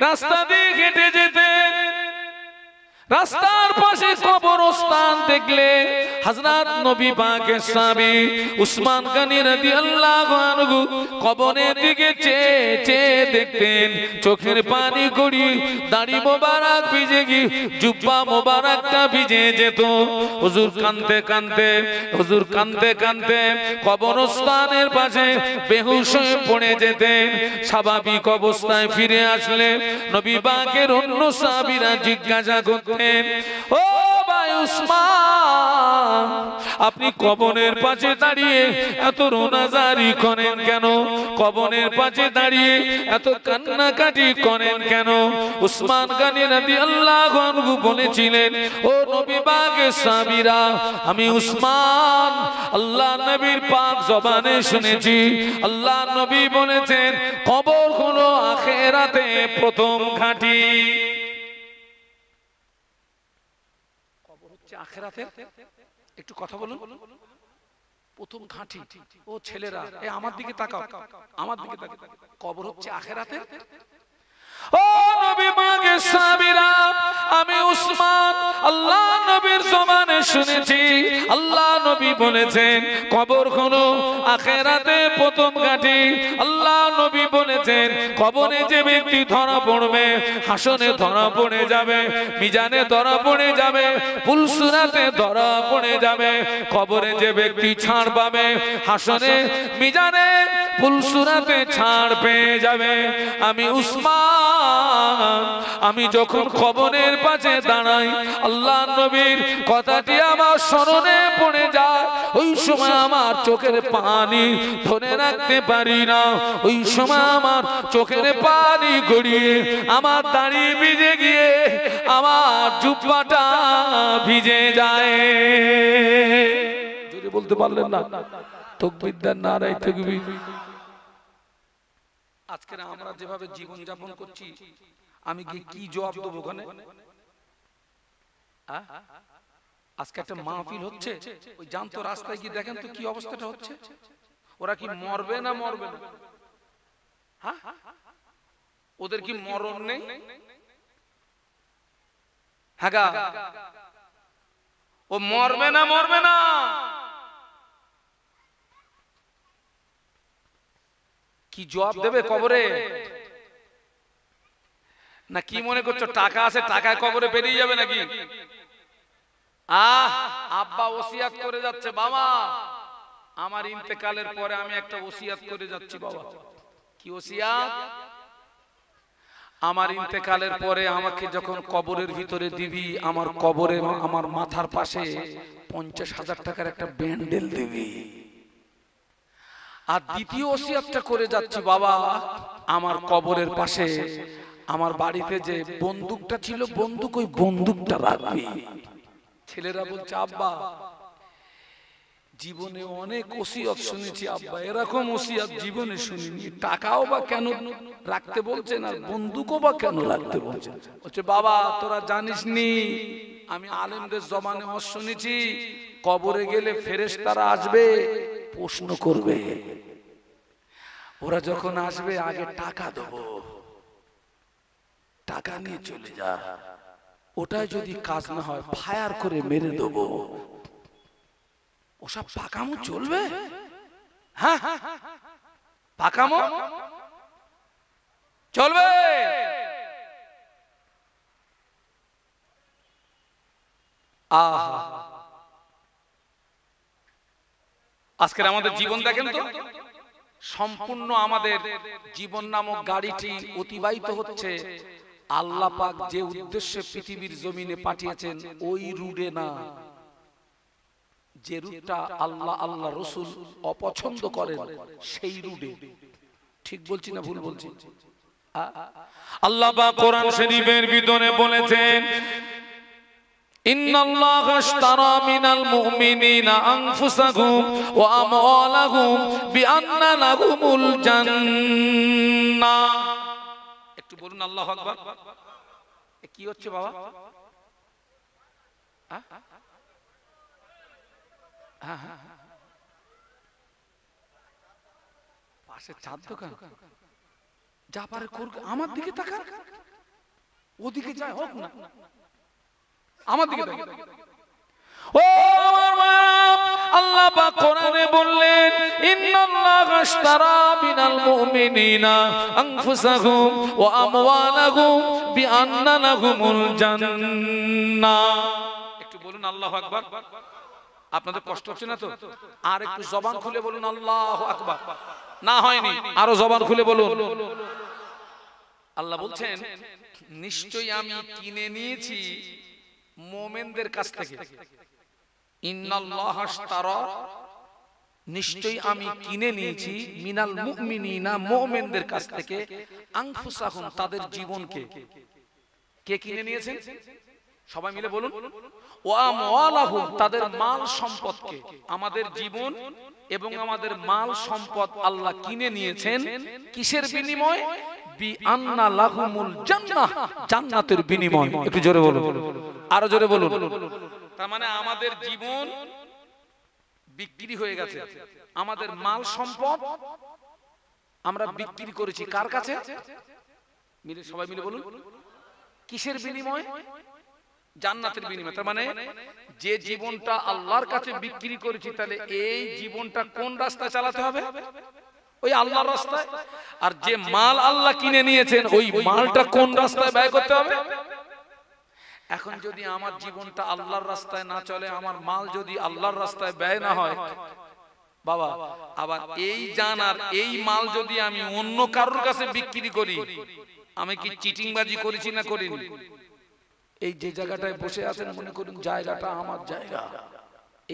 রাস্তা দিয়ে হেঁটে যেতেন, রাস্তার পাশে কবরস্থান দেখলে হযরত নবী পাকের সাহাবী উসমান গনি রাদিয়াল্লাহু আনহু কবরের দিকে চেয়ে চেয়ে দেখতেন, চোখের পানি গড়িয়ে দাড়ি মোবারক ভিজে গিয়ে জুব্বা মোবারকটা ভিজে যেত। হুজুর কাঁদতে কাঁদতে কবরস্থানের পাশে বেহুশ হয়ে পড়ে যেতেন। স্বাভাবিক অবস্থায় ফিরে আসলে নবী পাকের অন্য সাহাবীরা জিজ্ঞাসা করতেন, ও ভাই উসমান, আপনি কবরের পাশে দাঁড়িয়ে এত রোনাজারি করেন কেন? কবরের পাশে দাঁড়িয়ে এত কান্নাকাটি করেন কেন? উসমান গনি রাদিয়াল্লাহু আনহু বলেছিলেন, ও নবী পাকের সাহাবীরা, আমি উসমান আল্লাহ নবীর পাক জবানে শুনেছি আল্লাহ নবী বলেছেন, কবর হলো আখিরাতে প্রথম ঘাঁটি। আখিরাতের একটু কথা বলুন, প্রথম ঘাঁটি। ও ছেলেরা, এই আমার দিকে তাকাও, আমার দিকে তাকাও, কবর হচ্ছে আখিরাতের। ও নবী পাকের সাহাবীরা, আমি উসমান আল্লাহ নবীর জবানে শুনেছি আল্লাহ নবী বলেছেন, কবর হলো আখিরাতে প্রথম ঘাঁটি। আল্লাহ নবী বলেছেন, কবরে যে ব্যক্তি ধরা পড়বে, হাসরে ধরা পড়ে যাবে, মিজানে ধরা পড়ে যাবে, পুলসিরাতে ধরা পড়ে যাবে। কবরে যে ব্যক্তি ছাড় পাবে, হাসরে মিজানে পুলসিরাতে ছাড় পেয়ে যাবে। আমি উসমান, আমি যখন কবরের পাশে দাঁড়াই, আল্লাহ নবীর কথাটি আমার স্মরণে পড়ে যায়, ওই সময় আমার চোখের পানি ধরে রাখতে পারি না, ওই সময় আমার চোখের পানি গড়িয়ে আমার দাড়ি ভিজে গিয়ে আমার জুব্বাটা ভিজে যায়। যদি বলতে পারলেন না তাকবীর দেন, নারায়ে তাকবীর। আজকে আমরা যেভাবে জীবন যাপন করছি, আমি কি জবাব দেবো ওখানে? আজকে একটা মাহফিল হচ্ছে, ওই জানতো রাস্তায় গিয়ে দেখেন তো কি অবস্থাটা হচ্ছে। ওরা কি মরবে না মরবে না? হ্যাঁ, ওদের কি মরণ নেই? হ্যাঁ, ও মরবে না মরবে না? কি জবাব দেবে কবরে? না কি মনে করছো টাকা আছে, টাকায় কবরে বেরিয়ে যাবে নাকি? আব্বা ওসিয়াত করে যাচ্ছে, বাবা আমার ইন্তেকালের পরে আমি একটা ওসিয়াত করে যাচ্ছি। বাবা কি ওসিয়াত? আমার ইন্তেকালের পরে আমাকে যখন কবরের ভিতরে দিবি, আমার কবরে আমার মাথার পাশে 50,000 টাকার একটা ব্যান্ডেল দিবি। আর দ্বিতীয় ওসিয়াতটা করে যাচ্ছি, বাবা আমার কবরের পাশে আমার বাড়িতে যে বন্দুকটা ছিল, বন্দুক, ওই বন্দুকটা রাখবি। ছেলেরা বলছে, আব্বা জীবনে অনেক ওসিয়ত শুনেছি, আব্বা এরকম ওসিয়ত জীবনে শুনিনি। টাকাও বা কেন রাখতে বলছেন, আর বন্দুকও বা কেন রাখতে বলছেন? বলছে, বাবা তোরা জানিস নি, আমি আলেমদের জবানে শুনেছি, কবরে গেলে ফেরেশতারা আসবে, প্রশ্ন করবে। ওরা যখন আসবে আগে টাকা দেবো, টাকা নিয়ে চলে যা, ওটা যদি কাজ না হয় ফায়ার করে মেরে দেবো। ওসব পাকামো চলবে? হ্যাঁ, পাকামো চলবে? আজকের আমাদের জীবন দেখেন তো, সম্পূর্ণ আমাদের জীবন নামক গাড়িটি অতিবাহিত হচ্ছে আল্লাহ পাক যে উদ্দেশ্যে পৃথিবীর জমিনে পাঠিয়েছেন ওই রুটে না, যে রুটটা আল্লাহ আল্লাহ রসুল অপছন্দ করেন সেই রুটে। ঠিক বলছি না ভুল বলছি? আল্লাহ পাক কোরআন শরীফের ভিতরে বলেছেন, ইন্নাল্লাহা আশতারা মিনাল মুমিনিনা আনফুসাহুম ওয়া আমওয়ালাহুম বিআন্না লাহুমুল জান্নাহ। একটু বলুন আল্লাহু আকবার। কি হচ্ছে বাবা? পাশে চার দোকান, যা পারে করুক, আমার দিকে তাকা, ওদিকে যায় হোক না, আমার দিকে তাকা। ও আমার মা, আল্লাহ পাক কোরআনে বললেন, ইন্নাল্লাহা আশতারা মিনাল মুমিনিনা আনফুসাহুম ওয়া আমওয়ালাহুম বিআন্না লাহুমুল জান্নাহ। একটু বলুন আল্লাহু আকবার। আপনাদের কষ্ট হচ্ছে না তো? আর একটু জবান খুলে বলুন আল্লাহু আকবার। না হয়নি, আরো জবান খুলে বলুন। আল্লাহ বলছেন, নিশ্চয়ই আমি কিনে নিয়েছি মুমিনদের কাছ থেকে। ইন্নাল্লাহা আশতারা, নিশ্চয়ই আমি কিনে নিয়েছি মিনাল মুমিনিনা, মুমিনদের কাছ থেকে, আনফুসাহুম, তাদের জীবনকে। কে কিনে নিয়েছেন? সবাই মিলে বলুন। ওয়া আমওয়ালাহুম, তাদের মাল সম্পদকে। আমাদের জীবন এবং আমাদের মাল সম্পদ আল্লাহ কিনে নিয়েছেন কিসের বিনিময়ে? বিআন্না লাহুমুল জান্নাহ, জান্নাতের বিনিময়ে। একটু জোরে বলুন, আরো জোরে বলুন। তার মানে আমাদের জীবন বিক্রি হয়ে গেছে, আমাদের মাল সম্পদ আমরা বিক্রি করেছি কার কাছে? মিলে সবাই মিলে বলুন, কিসের বিনিময়ে? জান্নাতের বিনিময়ে। তার মানে যে জীবনটা আল্লাহর কাছে বিক্রি করেছি, তাহলে এই জীবনটা কোন রাস্তায় চালাতে হবে? ওই আল্লাহর রাস্তায়। আর যে মাল আল্লাহ কিনে নিয়েছেন, ওই মালটা কোন রাস্তায় ব্যয় করতে হবে? এখন যদি আমার জীবনটা আল্লাহর রাস্তায় না চলে, আমার মাল যদি আল্লাহর রাস্তায় ব্যয় না হয়, বাবা, আবার এই জান আর এই মাল যদি আমি অন্য কারোর কাছে বিক্রি করি, আমি কি চিটিংবাজি করেছি না করিনি? এই যে জায়গাটায় বসে আছেন, মনে করুন জায়গাটা আমার জায়গা,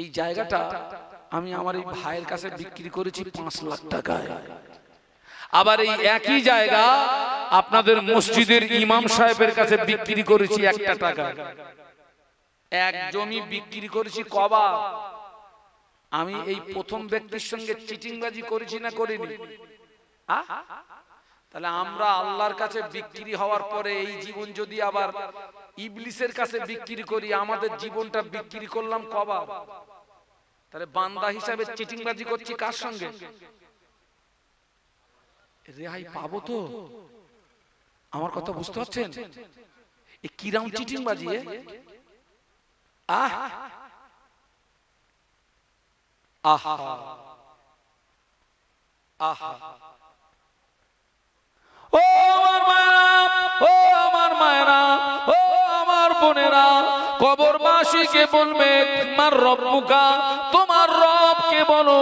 এই জায়গাটা আমি আমার এই ভাইয়ের কাছে বিক্রি করেছি 5 লাখ টাকায়। আবার এই একই জায়গা আপনাদের মসজিদের ইমাম সাহেবের কাছে বিক্রি করেছি 1 টাকা। এক জমি বিক্রি করেছি কবা। আমি এই প্রথম ব্যক্তির সঙ্গে চিটিংবাজি করেছি না করিনি? তাহলে আমরা আল্লাহর কাছে বিক্রি হওয়ার পরে এই জীবন যদি আবার ইবলিসের কাছে বিক্রি করি, আমাদের জীবনটা বিক্রি করলাম কবা। তাহলে বান্দা হিসাবে চিটিংবাজি করছি কার সঙ্গে? রেহাই পাবো তো? আমার কথা বুঝতে পারছেন? এই কিরাম চিটিংবাজি। আহ আহা আহা, ও আমার মায়েরা, ও আমার মায়েরা, ও আমার বোনেরা, কবরবাসীকে বলবে, তোমার রব্বুকা, তোমার রবকে বলো।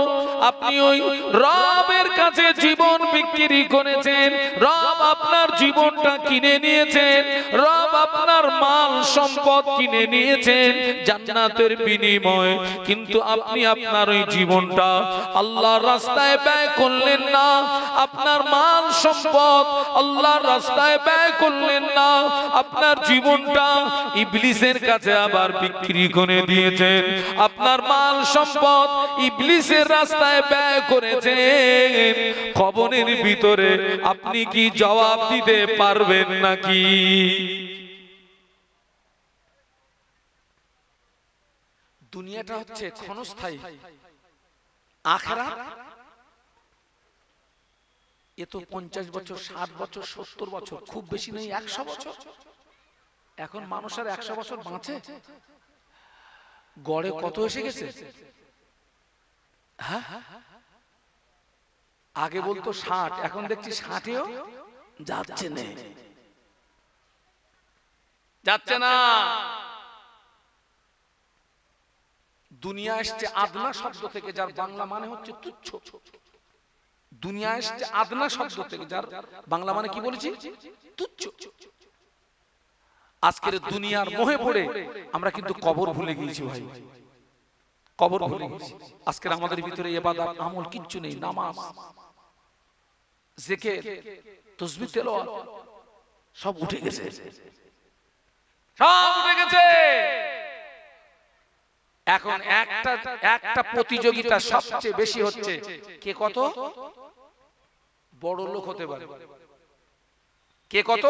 আপনি ওই রবের কাছে জীবন বিক্রি করেছেন, রব আপনার জীবনটা কিনে নিয়েছেন, রব আপনার মাল সম্পদ কিনে নিয়েছেন জান্নাতের বিনিময়ে। কিন্তু আপনি আপনার ওই জীবনটা আল্লাহর রাস্তায় ব্যয় করলেন না, আপনার মাল সম্পদ আল্লাহর রাস্তায় ব্যয় করলেন না, আপনার জীবনটা ইবলিসের কাছে আবার বিক্রি করে দিয়েছেন, আপনার মাল সম্পদ ইবলিসের রাস্তায় ব্যয় করেছেন। কবরের ভিতরে আপনি কি জবাব দিতে পারবেন নাকি? দুনিয়াটা হচ্ছে ক্ষণস্থায়ী, আখিরাত এ তো 50 বছর, 60 বছর, 70 বছর, খুব বেশি নেই 100 বছর। এখন মানুষ আর 100 বছর বাঁচে? গড়ে কত এসে গেছে? হ্যাঁ, আগে বলতো 60, এখন দেখছি 60এও যাচ্ছে না, যাচ্ছে না। দুনিয়া আসছে আদনা শব্দ থেকে, যার বাংলা মানে হচ্ছে তুচ্ছ। দুনিয়া আসছে আদনা শব্দ থেকে, যার বাংলা মানে কি বলেছি? তুচ্ছ। আজকের দুনিয়ার মোহে পড়ে আমরা কিন্তু কবর ভুলে গিয়েছি ভাই, কবর ভুলে গেছি। আজকের আমাদের ভিতরে ইবাদত আমল কিচ্ছু নেই, নামাজ, জিকির, তাসবিহ, তেলাওয়াত সব উঠে গেছে, সব উঠে গেছে। এখন একটা প্রতিযোগিতা সবচেয়ে বেশি হচ্ছে, কে কত বড় লোক হতে পারে, কে কত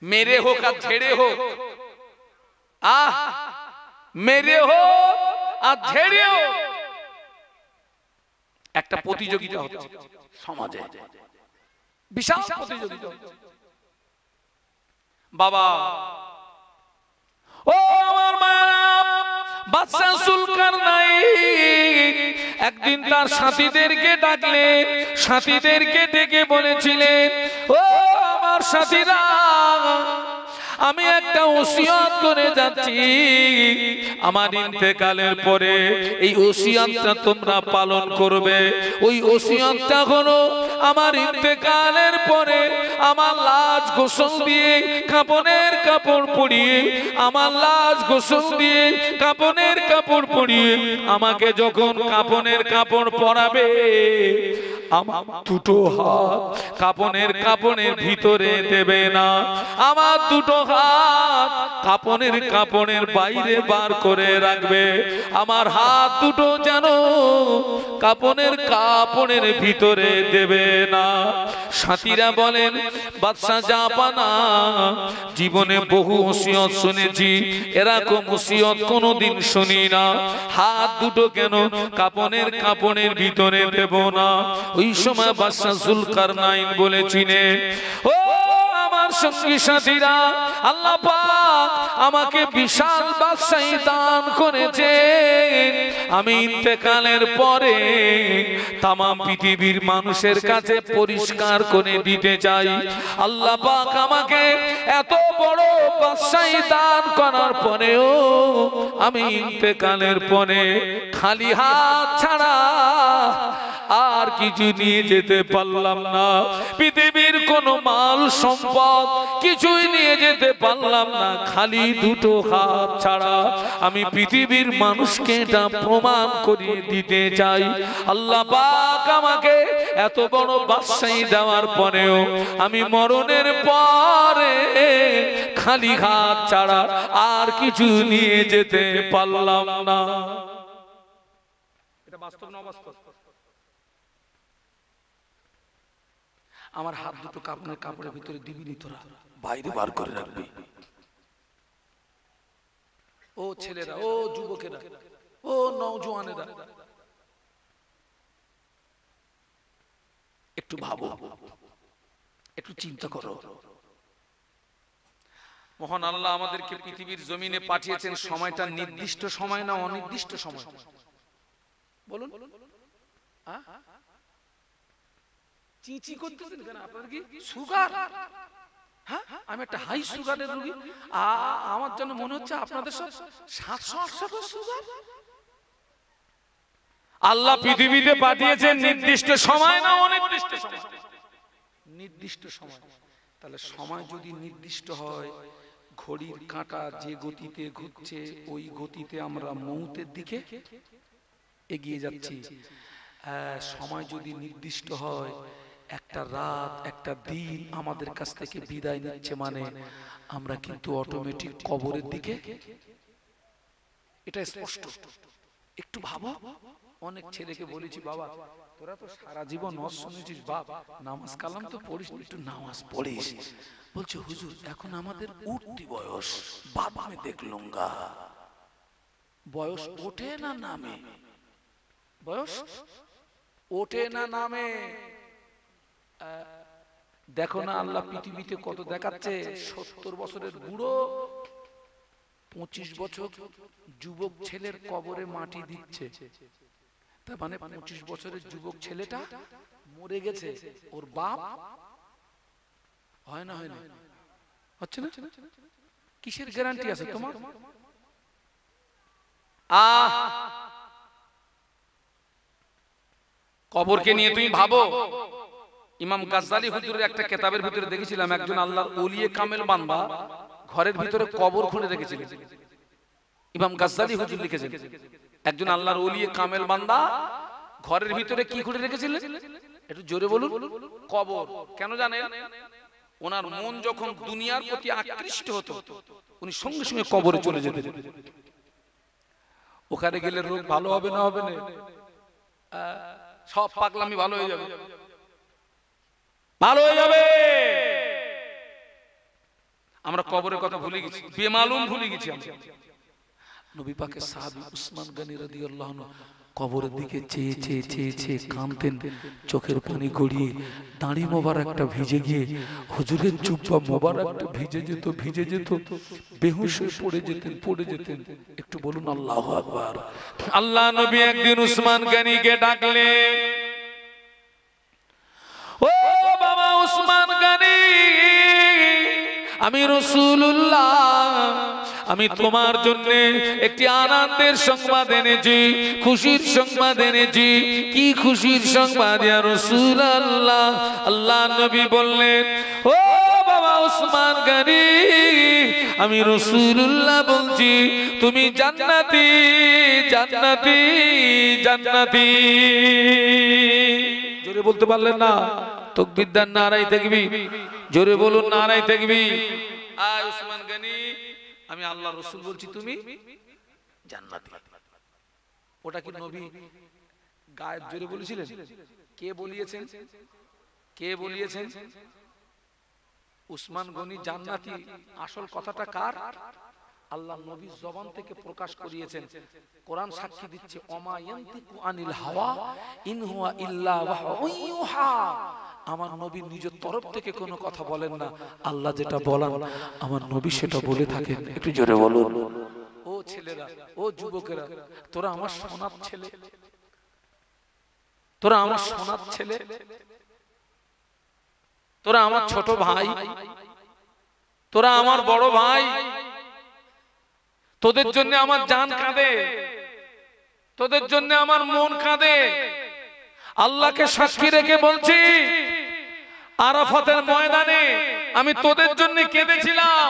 মেরে হোক আর ঝেড়ে হোক, মেরে হোক আর ঝেড়ে হোক, একটা প্রতিযোগিতা হচ্ছে সমাজে, বিশাল প্রতিযোগিতা হচ্ছে। বাবা ও আমার মা, বাদশা যুলকারনাইন একদিন তার সাথীদেরকে ডাকলেন, সাথীদেরকে ডেকে বলেছিলেন, ও আমার সাথীরা, আমি একটা ওসিয়ত করে যাচ্ছি, আমার ইন্তেকালের পরে এই ওসিয়তটা তোমরা পালন করবে। ওই ওসিয়তটা হলো আমার ইন্তেকালের পরে আমার লাশ গোসল দিয়ে কাপনের কাপড় পরিয়ে, আমার লাশ গোসল দিয়ে কাপনের কাপড় পরিয়ে আমাকে যখন কাপনের কাপড় পরাবে, আমার দুটো হাত কাপনের ভিতরে দেবে না, আমার দুটো হাত কাপনের বাইরে বার করে রাখবে, আমার হাত দুটো যেন কাপনের ভিতরে দেবে না। সাথীরা বলেন, বাদশা জাপানা, জীবনে বহু ওসিয়ত শুনেছি, এরকম ওসিয়ত কোনোদিন শুনি না, হাত দুটো কেন কাপনের ভিতরে দেব না। ওই সময় বাদশা যুলকারনাইন বলেছিলেন, ও আমার সঙ্গী সাথীরা, আল্লাহ পাক আমাকে বিশাল বাদশাহী দান করেছে, আমি ইন্তেকালের পরে তামাম পৃথিবীর মানুষের কাছে পরিষ্কার করে দিতে চাই। আল্লাহ পাক আমাকে এত বড় বাদশাহী দান করার পরেও আমি ইন্তেকালের পরে খালি হাত ছাড়া আর কিছু নিয়ে যেতে পারলাম না, পৃথিবীর কোন মাল সম্পদ কিছুই নিয়ে যেতে পারলাম না, খালি দুটো হাত ছাড়া। আমি পৃথিবীর মানুষকে এটা প্রমাণ করিয়ে দিতে চাই, আল্লাহ পাক আমাকে এত বড় বাদশাহী দেওয়ার পরেও আমি মরণের পরে খালি হাত ছাড়া আর কিছু নিয়ে যেতে পারলাম না। এটা বাস্তব না অবাস্তব? আমার হাত দুটো কাপড়ের ভিতরে দিবি নি, তোরা বাইরে বার করে রাখবি। ও ছেলেরা, ও যুবকেরা, ও নওজোয়ানেরা, একটু ভাবো, একটু চিন্তা করো। মহান আল্লাহ আমাদেরকে পৃথিবীর জমিনে পাঠিয়েছেন, সময়টা নির্দিষ্ট সময় না অনির্দিষ্ট সময়? বলুন। চিচি করতেছেন কেন? আপনার কি সুগার? হ্যাঁ, আমি একটা হাই সুগারের রোগী, আমার জন্য মনে হচ্ছে আপনাদের সব 700-800 সুগার। আল্লাহ পৃথিবীতে পাঠিয়েছেন নির্দিষ্ট সময় না অনির্দিষ্ট সময়? নির্দিষ্ট সময়। তাহলে সময় যদি নির্দিষ্ট হয়, ঘড়ির কাঁটা যে গতিতে ঘুরছে ওই গতিতে আমরা মৌতের দিকে এগিয়ে যাচ্ছি। সময় যদি নির্দিষ্ট হয়, একটা রাত একটা দিন আমাদের কাছ থেকে বিদায় নিচ্ছে, মানে আমরা কিন্তু অটোমেটিক কবরের দিকে, এটা স্পষ্ট। একটু ভাবো। অনেক ছেলেকে বলেছি, বাবা তোরা তো সারা জীবন ওয়াজ শুনেছিস, বাপ নামাজ কালাম তো পড়িস, একটু নামাজ পড়িস। বলছে, হুজুর এখন আমাদের উঠতি বয়স, বাদ আমি দেখলুঙ্গা। বয়স ওঠে না নামে? বয়স ওঠে না নামে? দেখো না আল্লাহ পৃথিবীতে কত দেখাচ্ছে, 70 বছরের বুড়ো 25 বছর যুবক ছেলের কবরে মাটি দিচ্ছে। তার মানে 25 বছরের যুবক ছেলেটা মরে গেছে, ওর বাপ হয় না? হয় না? হচ্ছে না? কিসের গ্যারান্টি আছে তোমার? কবরকে নিয়ে তুমি ভাবো। ইমাম গাজ্জালি হুজুরের একটা কিতাবের ভিতরে দেখেছিলাম, একজন আল্লাহর ওলিয়ে কামেল বান্দা ঘরের ভিতরে কবর খুঁড়ে রেখেছিলেন। ইমাম গাজ্জালি হুজুর লিখেছেন, একজন আল্লাহর ওলিয়ে কামেল বান্দা ঘরের ভিতরে কি খুঁড়ে রেখেছিলেন? একটু জোরে বলুন। কবর। কেন জানেন? ওনার মন যখন দুনিয়ার প্রতি আকৃষ্ট হতো, উনি সঙ্গে সঙ্গে কবরে চলে যেতেন। ওখানে গেলে রোগ ভালো হবে না হবে না? সব পাগলামি ভালো হয়ে যাবে, ভালো হয়ে যাবে। আমরা কবরের কথা ভুলে গেছি, বেমালুম ভুলে গেছি। নবী পাকের সাহাবী উসমান গনি রাদিয়াল্লাহু আনহু কবরের দিকে চেয়ে চেয়ে চেয়ে চেয়ে কাঁদতেন, চোখের পানি গড়িয়ে দাঁড়ি মোবারকটা ভিজে গিয়ে হুজুরের জুব্বা মোবারকটা ভিজে যেত ভিজে যেত, বেহুশ হয়ে পড়ে যেতেন। একটু বলুন আল্লাহু আকবার। আল্লাহ নবী একদিন উসমান গনিকে ডাকলেন, ও বাবা উসমান গনি, আমি রাসূলুল্লাহ, আমি তোমার জন্য একটি আনন্দের সংবাদ এনেছি, খুশির সংবাদ এনেছি। কি খুশির সংবাদ ইয়া রাসূলুল্লাহ? আল্লাহ নবী বললেন, ও বাবা উসমান গনি, আমি রাসূলুল্লাহ বলছি, তুমি জান্নাতি জান্নাতি জান্নাতি। জোরে বলতে পারলেন না? তাকবীর দেন, নারায়ে তাকবীর, জোরে বলুন নারায়ে তাকবীর। আয় উসমান গনি, আমি আল্লাহ রাসূল বলছি তুমি জান্নাতি। ওটা কি নবী গায়েব জোরে বলেছিলেন? কে বলিয়েছেন? কে বলিয়েছেন? উসমান গনি জান্নাতি। আসল কথাটা কার? আল্লাহ নবীর জবান থেকে প্রকাশ করিয়েছেন। কোরআন সাক্ষী দিচ্ছে, ওমা ইয়ান্তিকু আনিল হাওয়া ইন হুয়া ইল্লা ওয়াহয়ুহা। আমার নবী নিজের তরফ থেকে কোনো কথা বলেন না, আল্লাহ যেটা বলেন আমার নবী সেটা বলে থাকেন। একটু জোরে বলুন। ও ছেলেরা, ও যুবকেরা, তোরা আমার সোনার ছেলে, তোরা আমার সোনার ছেলে, তোরা আমার ছোট ভাই, তোরা আমার বড় ভাই, তোদের জন্য আমার জান কাঁদে, তোদের জন্য আমার মন কাঁদে। আল্লাহকে সাক্ষী রেখে বলছি, আরাফাতের ময়দানে আমি তোদের জন্য কেঁদেছিলাম,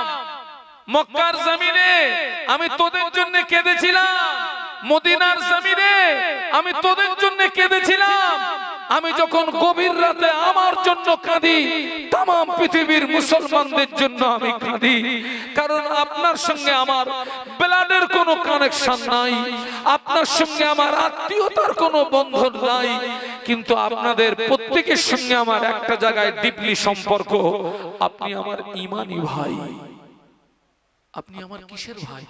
মক্কার জমিনে আমি তোদের জন্য কেঁদেছিলাম, মদিনার জমিনে আমি তোদের জন্য কেঁদেছিলাম। আমি যখন গভীর রাতে আমার জন্য কাঁদি, तमाम পৃথিবীর মুসলমানদের জন্য আমি কাঁদি। কারণ আপনার সঙ্গে আমার ব্লাডের কোনো কানেকশন নাই, আপনার সঙ্গে আমার আত্মীয়তার কোনো বন্ধন নাই, কিন্তু আপনাদের প্রত্যেকের সঙ্গে আমার একটা জায়গায় ডিপলি সম্পর্ক। আপনি আমার ঈমানি ভাই। আপনি আমার কিসের ভাই?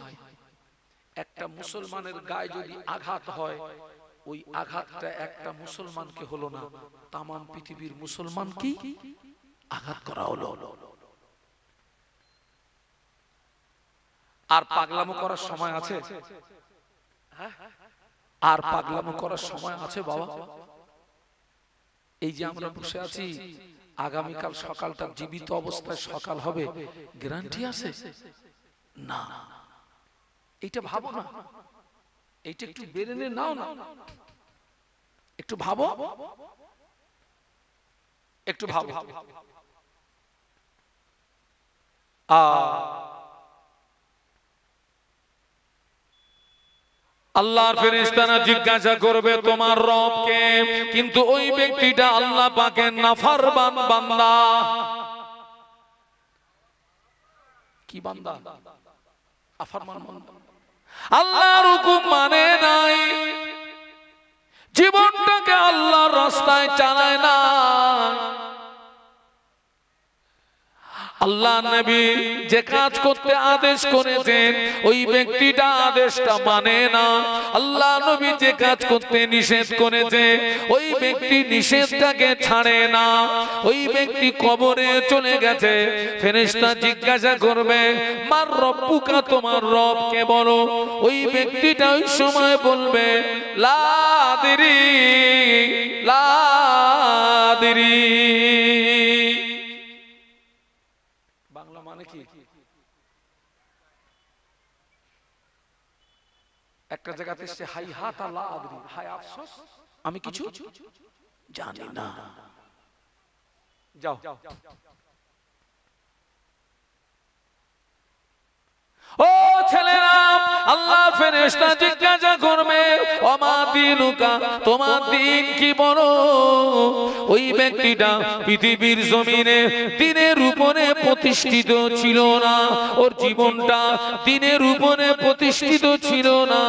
একটা মুসলমানের গায়ে যদি আঘাত হয়, ওই আঘাতটা একটা মুসলমানকে হলো না, তামাম পৃথিবীর মুসলমানকে আঘাত করা হলো। আর পাগলামো করার সময় আছে? আর পাগলামো করার সময় আছে বাবা? এই যে আমরা বসে আছি, আগামীকাল সকালটা জীবিত অবস্থায় সকাল হবে গ্যারান্টি আছে? না। এইটা ভাবো না, এইটা একটু বেরেনে নাও না, একটু ভাবো, একটু ভাবো। আল্লাহর ফেরেশতারা জিজ্ঞাসা করবে তোমার রবকে, কিন্তু ওই ব্যক্তিটা আল্লাহ পাকের নাফরমান বান্দা। কি বান্দা? আফরমান বান্দা। আল্লাহর হুকুম মানে নাই, জীবনটাকে আল্লাহর রাস্তায় চালায় না। আল্লাহ নবী যে কাজ করতে আদেশ করেছেন, ওই ব্যক্তিটা আদেশটা মানে না। আল্লাহ নবী যে কাজ করতে নিষেধ করেছে, ওই ব্যক্তি নিষেধটাকে ছাড়ে না। ওই ব্যক্তি কবরে চলে গেছে, ফেরেশতা জিজ্ঞাসা করবে মার রব্বুকা, তোমার রবকে বলো। ওই ব্যক্তিটা ওই সময় বলবে লা আদরি লা আদরি। মানে কি? একটা জায়গাতে সে হাই হাত আল্লাহ আদরি, হায় আফসোস আমি কিছু জানি না। যাও ও ছেলেরা, আল্লাহর ফেরেশতা জিজ্ঞাসা করবে ওমা দিনুকা, তোমার দিন কি বলো। ওই ব্যক্তিটা পৃথিবীর জমিনে দিনের উপরে প্রতিষ্ঠিত ছিল না, ওর জীবনটা দিনের উপরে প্রতিষ্ঠিত ছিল না।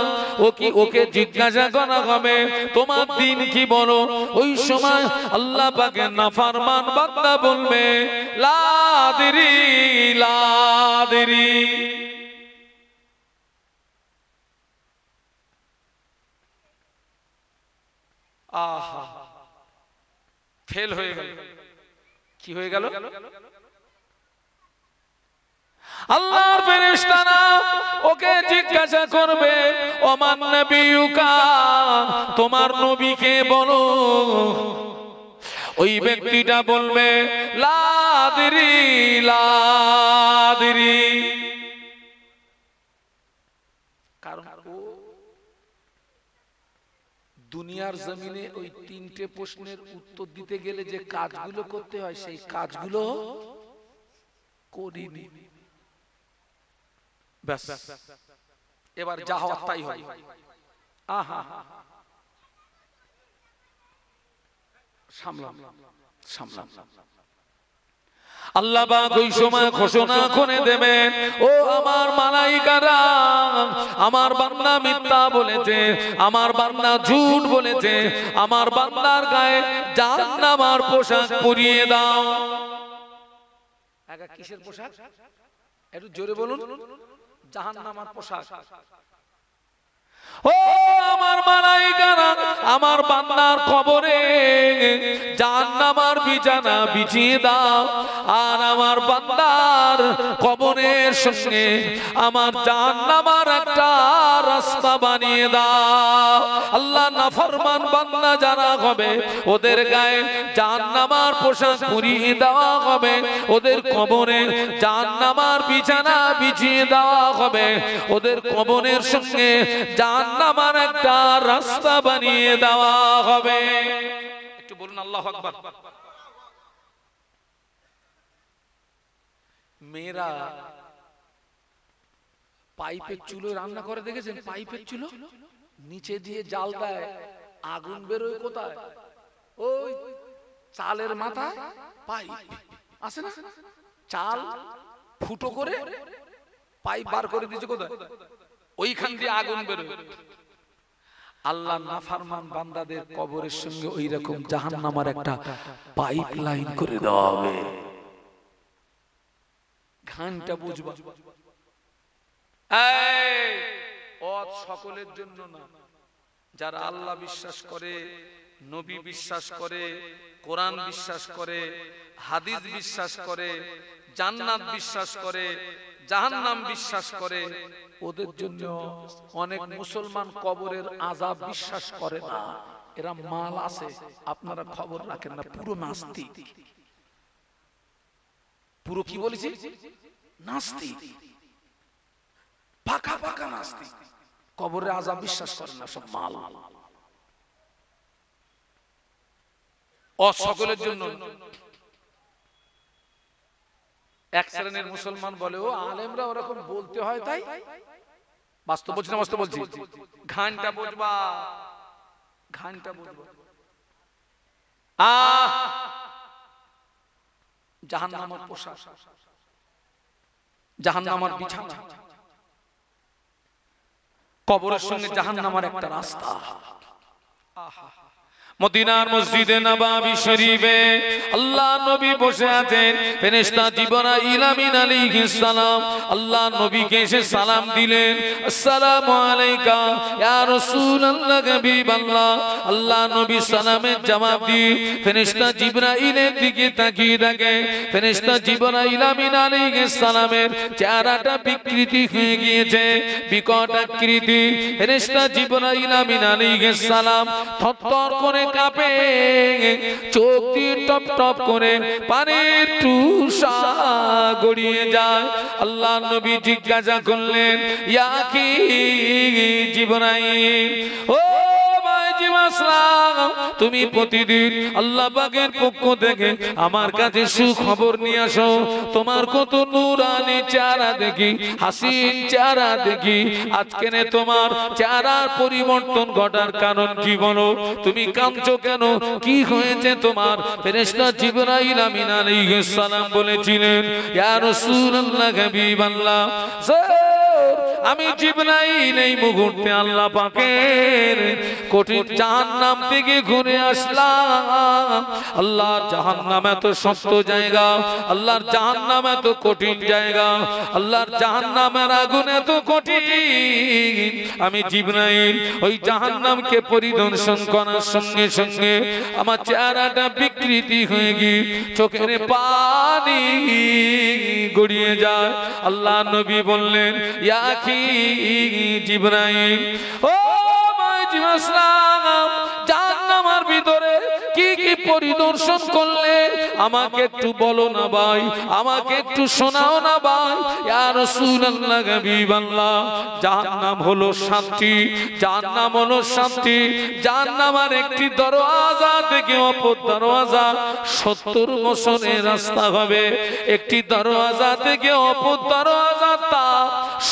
ওকে জিজ্ঞাসা করা হবে তোমার দিন কি বলো। ওই সময় আল্লাহ পাকের নাফরমান বান্দা বলবে লা আদরি লা আদরি। আহা, ফেল হয়ে গেল। কি হয়ে গেল? আল্লাহর ফেরেশতারা ওকে জিজ্ঞাসা করবে, ওমান নবিয়ুকা, তোমার নবীকে বলো। ওই ব্যক্তিটা বলবে, লা আদরি, লা আদরি। কারণ ও দুনিয়ার জমিনে ওই তিনটে প্রশ্নের উত্তর দিতে গেলে যে কাজগুলো করতে হয় সেই কাজগুলো করিনি। ব্যাস, এবার যা হওয়ার তাই হবে। আহা, সামলাম সামলাম। আল্লাহ পাক ওই সময় ঘোষণা করে দেবেন, ও আমার মালাইকারা, আমার বান্দা মিথ্যা বলেছে, আমার বান্দা ঝুট বলেছে, আমার বান্দার গায়ে জাহান্নামের পোশাক পরিয়ে দাও। একা কিসের পোশাক? একটু জোরে বলুন। জাহান্নামের পোশাক। ও আমার মালাইকারা, আমার বান্দার কবরে জাহান্নামের বিছানা বিছিয়ে দাও, আর আমার বান্দার কবরের সঙ্গে আমার জাহান্নামের একটা রাস্তা বানিয়ে দাও। আল্লাহ নাফরমান বান্দা যারা হবে ওদের গায়ে জাহান্নামের পোশাক পরিয়ে দেওয়া হবে, ওদের কবরে জাহান্নামের বিছানা বিছিয়ে দেওয়া হবে, ওদের কবরের সঙ্গে জাহান্নামের একটা রাস্তা বানিয়ে দেওয়া হবে। একটু বলুন আল্লাহু আকবার। মেয়েরা পাইপের চুলো রান্না করে দেখেছেন? পাইপের চুলো নিচে দিয়ে জাল দেয়, আগুন বেরোয় কোথায়? ওই চালের মাথায় পাইপ আছে না, চাল ফুটো করে পাইপ বার করে দিয়েছে কোথায়? ওইখান দিয়ে আগুন বেরোয়। আল্লাহ নাফরমান বান্দাদের কবরের সঙ্গে ওই রকম জাহান্নামের একটা পাইপ লাইন করে দেওয়া হবে। ঘানটা বুঝবা, এই অত সকলের জন্য না। যারা আল্লাহ বিশ্বাস করে, নবী বিশ্বাস করে, কোরআন বিশ্বাস করে, হাদিস বিশ্বাস করে, জান্নাত বিশ্বাস করে, জাহান্নাম বিশ্বাস করে, ওদের জন্য। অনেক মুসলমান কবরের আযাব বিশ্বাস করে না, এরা মাল আছে, আপনারা খবর রাখেন না। পুরো নাস্তিক, পুরো কি বলেছি? নাস্তিক, পাকা পাকা নাস্তিক। কবরের আযাব বিশ্বাস করে না, সব মাল। সকলের জন্য। এক শ্রেণীর মুসলমান বলে, ও আলেমরা ওরকম বলতে হয় তাই। বাস্তব বলছি না, বাস্তব বলছি। ঘানটা বুঝবা, ঘানটা বুঝবা। জাহান্নামের পোশাক, জাহান্নামের বিছানা, কবরের সঙ্গে জাহান্নামের একটা রাস্তা। মদিনার মসজিদে নববী শরীফে আল্লাহ নবী বসে আছেন। ফেরেশতা জিবরাইল আমিন আলাইহিস সালাম আল্লাহ নবীকে এসে সালাম দিলেন, আসসালামু আলাইকা ইয়া রাসূলুল্লাহ হাবিবাল্লাহ। আল্লাহ নবী সালামের জবাব দিয়ে ফেরেশতা জিবরাইলের দিকে তাকিয়ে থাকে। ফেরেশতা জিবরাইল আমিন আলাইহিস সালামের চেহারাটা বিকৃতি হয়ে গিয়েছে, বিকট আকৃতি। ফেরেশতা জিবরাইল আমিন আলাইহিস সালাম থরথর করে কাঁপে, চোখ দিয়ে টপ টপ করে পানির টুসা গড়িয়ে যায়। আল্লাহ নবী জিজ্ঞাসা করলেন, ইয়া কি জিবরাইল, ও তুমি প্রতিদিন আল্লাহ পাকের পক্ষ থেকে আমার কাছে সুখবর নিয়ে আসো। তোমার কত নূরানি চেহারা দেখি, হাসিন চেহারা দেখি, আজকে তোমার চেহারার পরিবর্তন ঘটার কারণ কি বলো? তুমি কাঁদছো কেন? কি হয়েছে তোমার? ফেরেশতা জিবরাইল আমিন আলাইহিস সালাম বলেছিলেন, ইয়া রাসূলুল্লাহ হাবিবাল্লাহ, আমি জিবরাইল এই মুহূর্তে আল্লাহ পাকের কঠিন জাহান্নাম থেকে ঘুরে আসলাম। আল্লাহর জাহান্নাম এত শক্ত জায়গা, আল্লাহর জাহান্নাম এত কঠিন জায়গা, আল্লাহর জাহান্নামের আগুন এত কঠিন। আমি জিবরাইল ওই জাহান্নামকে পরিদর্শন করার সঙ্গে সঙ্গে আমার চেহারাটা বিকৃতি হয়ে গিয়ে চোখের পানি গড়িয়ে যায়। আল্লাহ নবী বললেন, ইয়া আখি জিবরাইল, ও ভাই জিবরাইল, জাহান্নামের ভিতরে কি কি পরিদর্শন করলে আমাকে একটু বলো না ভাই, আমাকে একটু শোনাও না ভাই। ইয়া রাসূলুল্লাহ, হাবিবাল্লাহ, জাহান্নাম হলো শান্তি, জাহান্নাম হলো শান্তি। জাহান্নামের একটি দরওয়াজা থেকে অপর দরওয়াজা 70 বছরের রাস্তা হবে। একটি দরওয়াজা থেকে অপর দরওয়াজা তা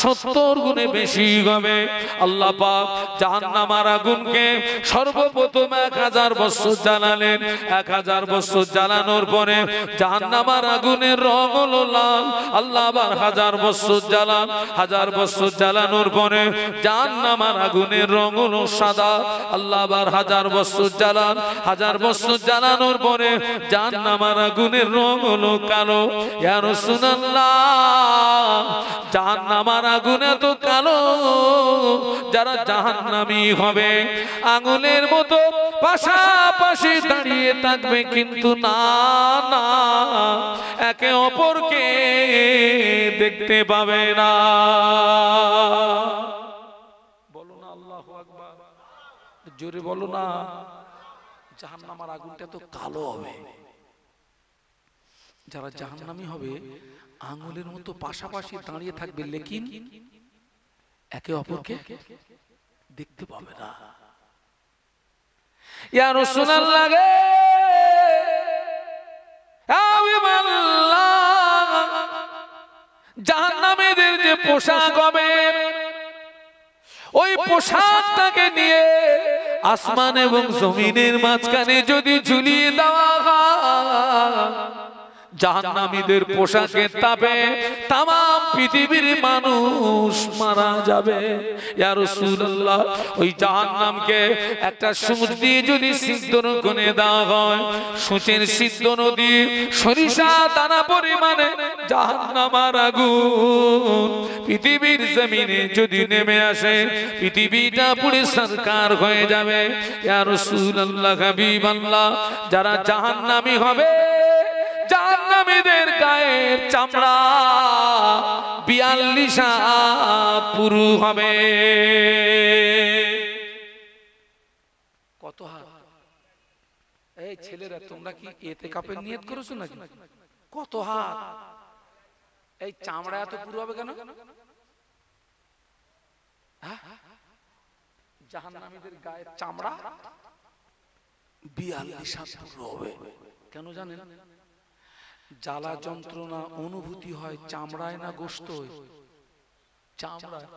70 গুণে বেশি হবে। আল্লাহ পাক জাহান্নামের আগুনকে সর্বপ্রথম 1000 বছর জ্বালালেন। 1000 বছর জ্বালানোর পরে জাহান্নামের আগুনের রং হলো লাল। আল্লাহ আবার 1000 বছর জ্বালান। 1000 বছর জ্বালানোর পরে জাহান্নামের আগুনের রং হলো সাদা। আল্লাহ আবার 1000 বছর জ্বালান। 1000 বছর জ্বালানোর পরে জাহান্নামের আগুনের রং হলো কালো। ইয়া রাসূলুল্লাহ, জাহান্নামের আগুন এত কালো, যারা জাহান্নামী হবে আঙুলের মতো পাশাপাশি দাঁড়িয়ে থাকবে, কিন্তু না না, একে অপরকে দেখতে পাবে না। বলো না আল্লাহু আকবার, জোরে বলো না। জাহান্নামের আগুনটা তো কালো হবে। যারা জাহান্নামী হবে আঙ্গুলের মতো পাশাপাশি দাঁড়িয়ে থাকবে, লেকিন একে অপরকে দেখতে পাবে না। ইয়া রাসূলুল্লাহ, জাহান্নামীদের যে পোশাক হবে, ওই পোশাকটাকে নিয়ে আসমান এবং জমিনের মাঝখানে যদি ঝুলিয়ে দেওয়া হয়, জাহান্নামীদের পোশাকের তাপে তাম পৃথিবীর মানুষ মারা যাবে। ইয়া রাসূলুল্লাহ, ওই জাহান্নামকে একটা সূচ দিয়ে যদি সিদ্ধন করে দেওয়া হয়, সূচের সিদ্ধ নদী সরিষা দানা পরিমাণে জাহান্নামের আগুন পৃথিবীর জমিনে যদি নেমে আসে, পৃথিবীটা পুরো সরকার হয়ে যাবে। ইয়া রাসূলুল্লাহ, হাবিবাল্লাহ, যারা জাহান্নামী হবে জাহান্নামীদের গায়ের চামড়া 42 হাত পুরু হবে। কত হাত? এই ছেলেরা, তোমরা কি ইতিকাফের নিয়ত করেছো নাকি? কত হাত? এই চামড়া এত পুরু হবে কেন? জাহান্নামীদের গায়ের চামড়া 42 হাত পুরু হবে। কেন জানেন? জ্বালা যন্ত্রণা অনুভূতি হয় চামড়ায় না গোশত? চামড়ায়।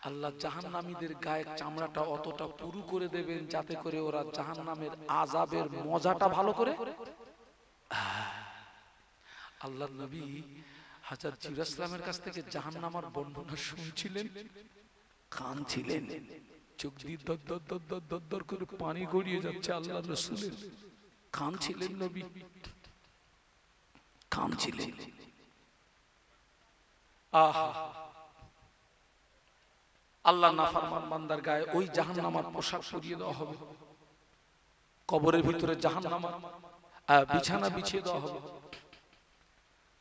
আল্লাহ জাহান্নামীদের গায়ের চামড়াটা অতটা পুরু করে দেবেন যাতে করে ওরা জাহান্নামের আযাবের মজাটা ভালো করে। আল্লাহর নবী হযরত জিবরাইল ইসলামের কাছ থেকে জাহান্নামের বর্ণনা শুনছিলেন, কাঁদছিলেন, চোখ দিয়ে দর দর দর দর দর দর করে পানি গড়িয়ে যাচ্ছে। আল্লাহর রাসূলের কাঁদছিলেন, নবী কাঁদছিলেন। আল্লাহ নাফরমান বান্দার গায়ে ওই জাহান্নামের পোশাক পরিয়ে দেওয়া হবে। কবরের ভিতরে জাহান্নামের বিছানা বিছিয়ে দেওয়া হবে।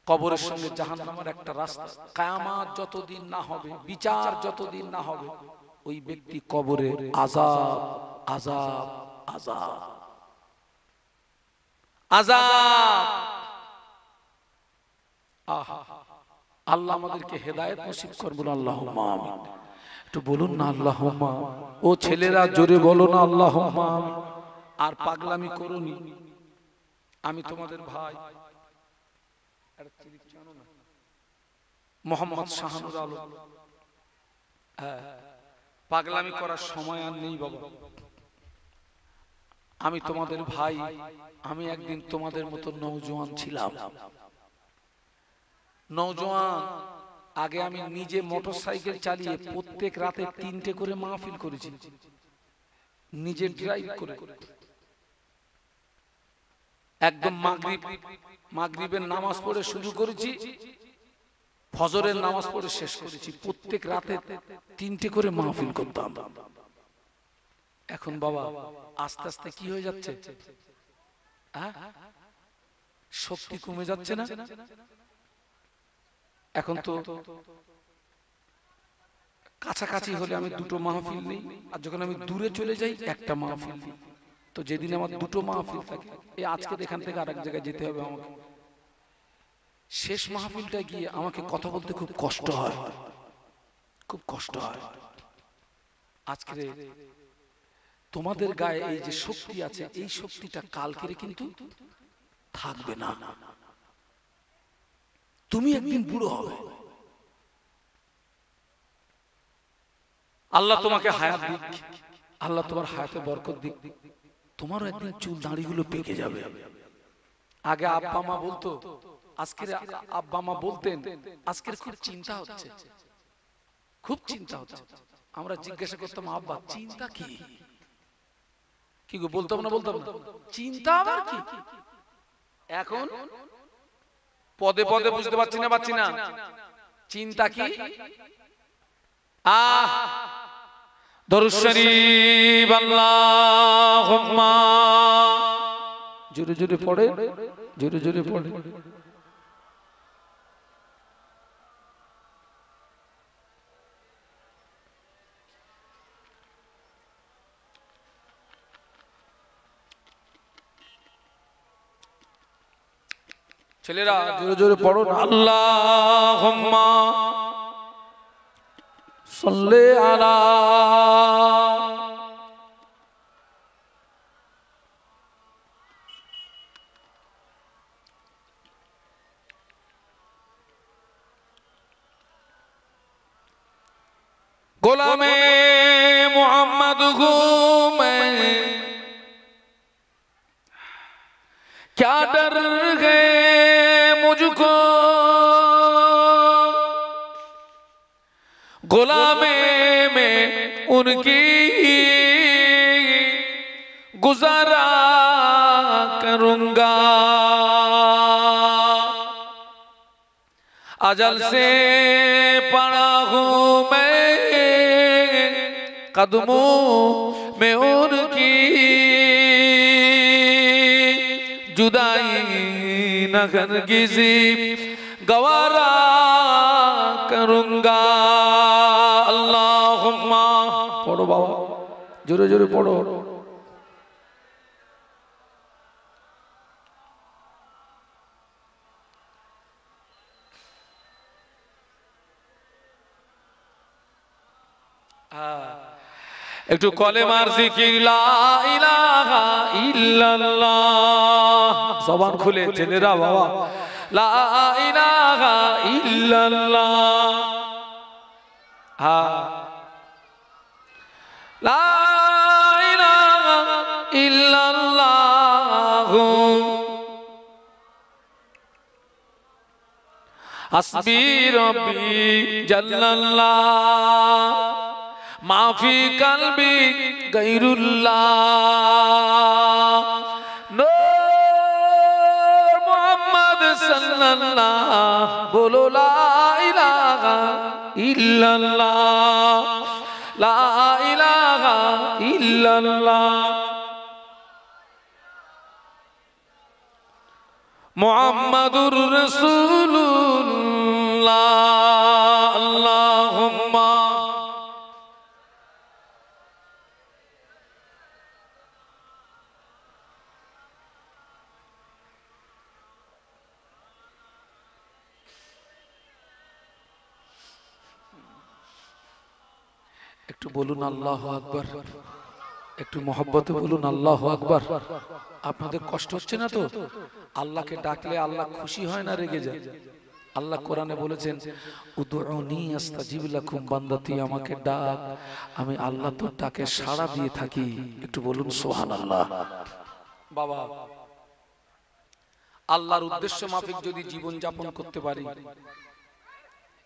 কবরের সঙ্গে জাহান্নামের একটা রাস্তা। কিয়ামত যতদিন না হবে, বিচার যতদিন না হবে, ওই ব্যক্তি কবরে আযাব আযাব আযাব আযাব। আল্লাহ আমাদেরকে হেদায়েত নসিব করুন, আল্লাহুম্মা আমিন। একটু বলুন না আল্লাহুম্মা। ও ছেলেরা জোরে বলো না আল্লাহুম্মা আমিন। আর পাগলামি করুনি, আমি তোমাদের ভাই মোহাম্মদ শাহানুর আলম। পাগলামি করার সময় আর নেই বাবা। আমি তোমাদের ভাই। আমি একদিন তোমাদের মতো নওজোয়ান ছিলাম, নওজোয়ান। আগে আমি নিজে মোটরসাইকেল চালিয়ে প্রত্যেক রাতে 3টে করে মাহফিল করেছি, নিজে ড্রাইভ করে। একদম মাগরিবের নামাজ পড়ে শুরু করেছি, ফজরের নামাজ পড়ে শেষ করেছি। প্রত্যেক রাতে 3টে করে মাহফিল করতাম। এখন বাবা আস্তে আস্তে কি হয়ে যাচ্ছে, শক্তি কমে যাচ্ছে না? এখন তো কাছাকাছি হলে আমি 2টো মাহফিল নেই, আর যখন আমি দূরে চলে যাই 1টা মাহফিল নেই। তো যেদিন আমার 2টো মাহফিল থাকে, এই আজকে এখান থেকে আরেক জায়গায় যেতে হবে আমাকে, শেষ মাহফিলটা গিয়ে আমাকে কথা বলতে খুব কষ্ট হয়, খুব কষ্ট হয়। আজকে তোমাদের গায়ে এই যে শক্তি আছে, এই শক্তিটা কালকেরে কিন্তু থাকবে না। তুমি একদিন বুড়ো হবে, আল্লাহ তোমাকে হায়াত দিক, আল্লাহ তোমার হায়াতে বরকত দিক, তোমারও একদিন চুল দাড়িগুলো পেকে যাবে। আগে আব্বা মা বলতো, আজকের আব্বা মা বলতেন, আজকের খুব চিন্তা হচ্ছে, খুব চিন্তা হচ্ছে। আমরা জিজ্ঞাসা করতাম, আব্বা চিন্তা কি? কি গো বলতাম না, বলতাম না চিন্তা আবার কি? এখন পদে পদে বুঝতে পারছি না চিন্তা কি। দরুদ শরীফ আল্লাহুম্মা, জোরে জোরে পড়ে, জোরে জোরে পড়ে। ছেলেরা জোরে জোরে পড়ো না। আল্লাহুম্মা সাল্লি আলা গোলামে মুহাম্মদ को मैं क्या डर गए मुझको, गुलामे में उनकी गुजारा करूंगा। अजल से पड़ा हूँ मैं कदमों में उनकी, जुदाई न हरगिज़ गवारा करूंगा। अल्लाहुम्मा, পড়ো বাবা, জোরে জোরে পড়ো। একটু কলেমার জিকির লা ইলাহা ইল্লাল্লাহ, জবান খুলে ছেলেরা বাবা, লা ইলাহা ইল্লাল্লাহ, লা ইলাহা ইল্লাল্লাহ, হাসবি রব্বি জাল্লাল্লাহ, মাফি কলবি গায়রুল্লাহ, নূর মুহাম্মদ সাল্লাল্লাহ, বলো লা ইলাহা ইল্লাল্লাহ, লা ইলাহা ইল্লাল্লাহ, মুহাম্মাদুর রাসূলুল্লাহ। আল্লাহুম্মা একটু বলুন আল্লাহু আকবার, একটু মহব্বতে বলুন আল্লাহু আকবার। আপনাদের কষ্ট হচ্ছে না তো? আল্লাহকে ডাকলে আল্লাহ খুশি হয় না রেগে যায়? আল্লাহ কোরআনে বলেছেন, উদউনি আস্তাজিব লাকুম, বান্দা তুই আমাকে ডাক, আমি আল্লাহ তোর ডাকে সাড়া দিয়ে থাকি। একটু বলুন সুবহানাল্লাহ। বাবা, আল্লাহর উদ্দেশ্য মাফিক যদি জীবন যাপন করতে পারি,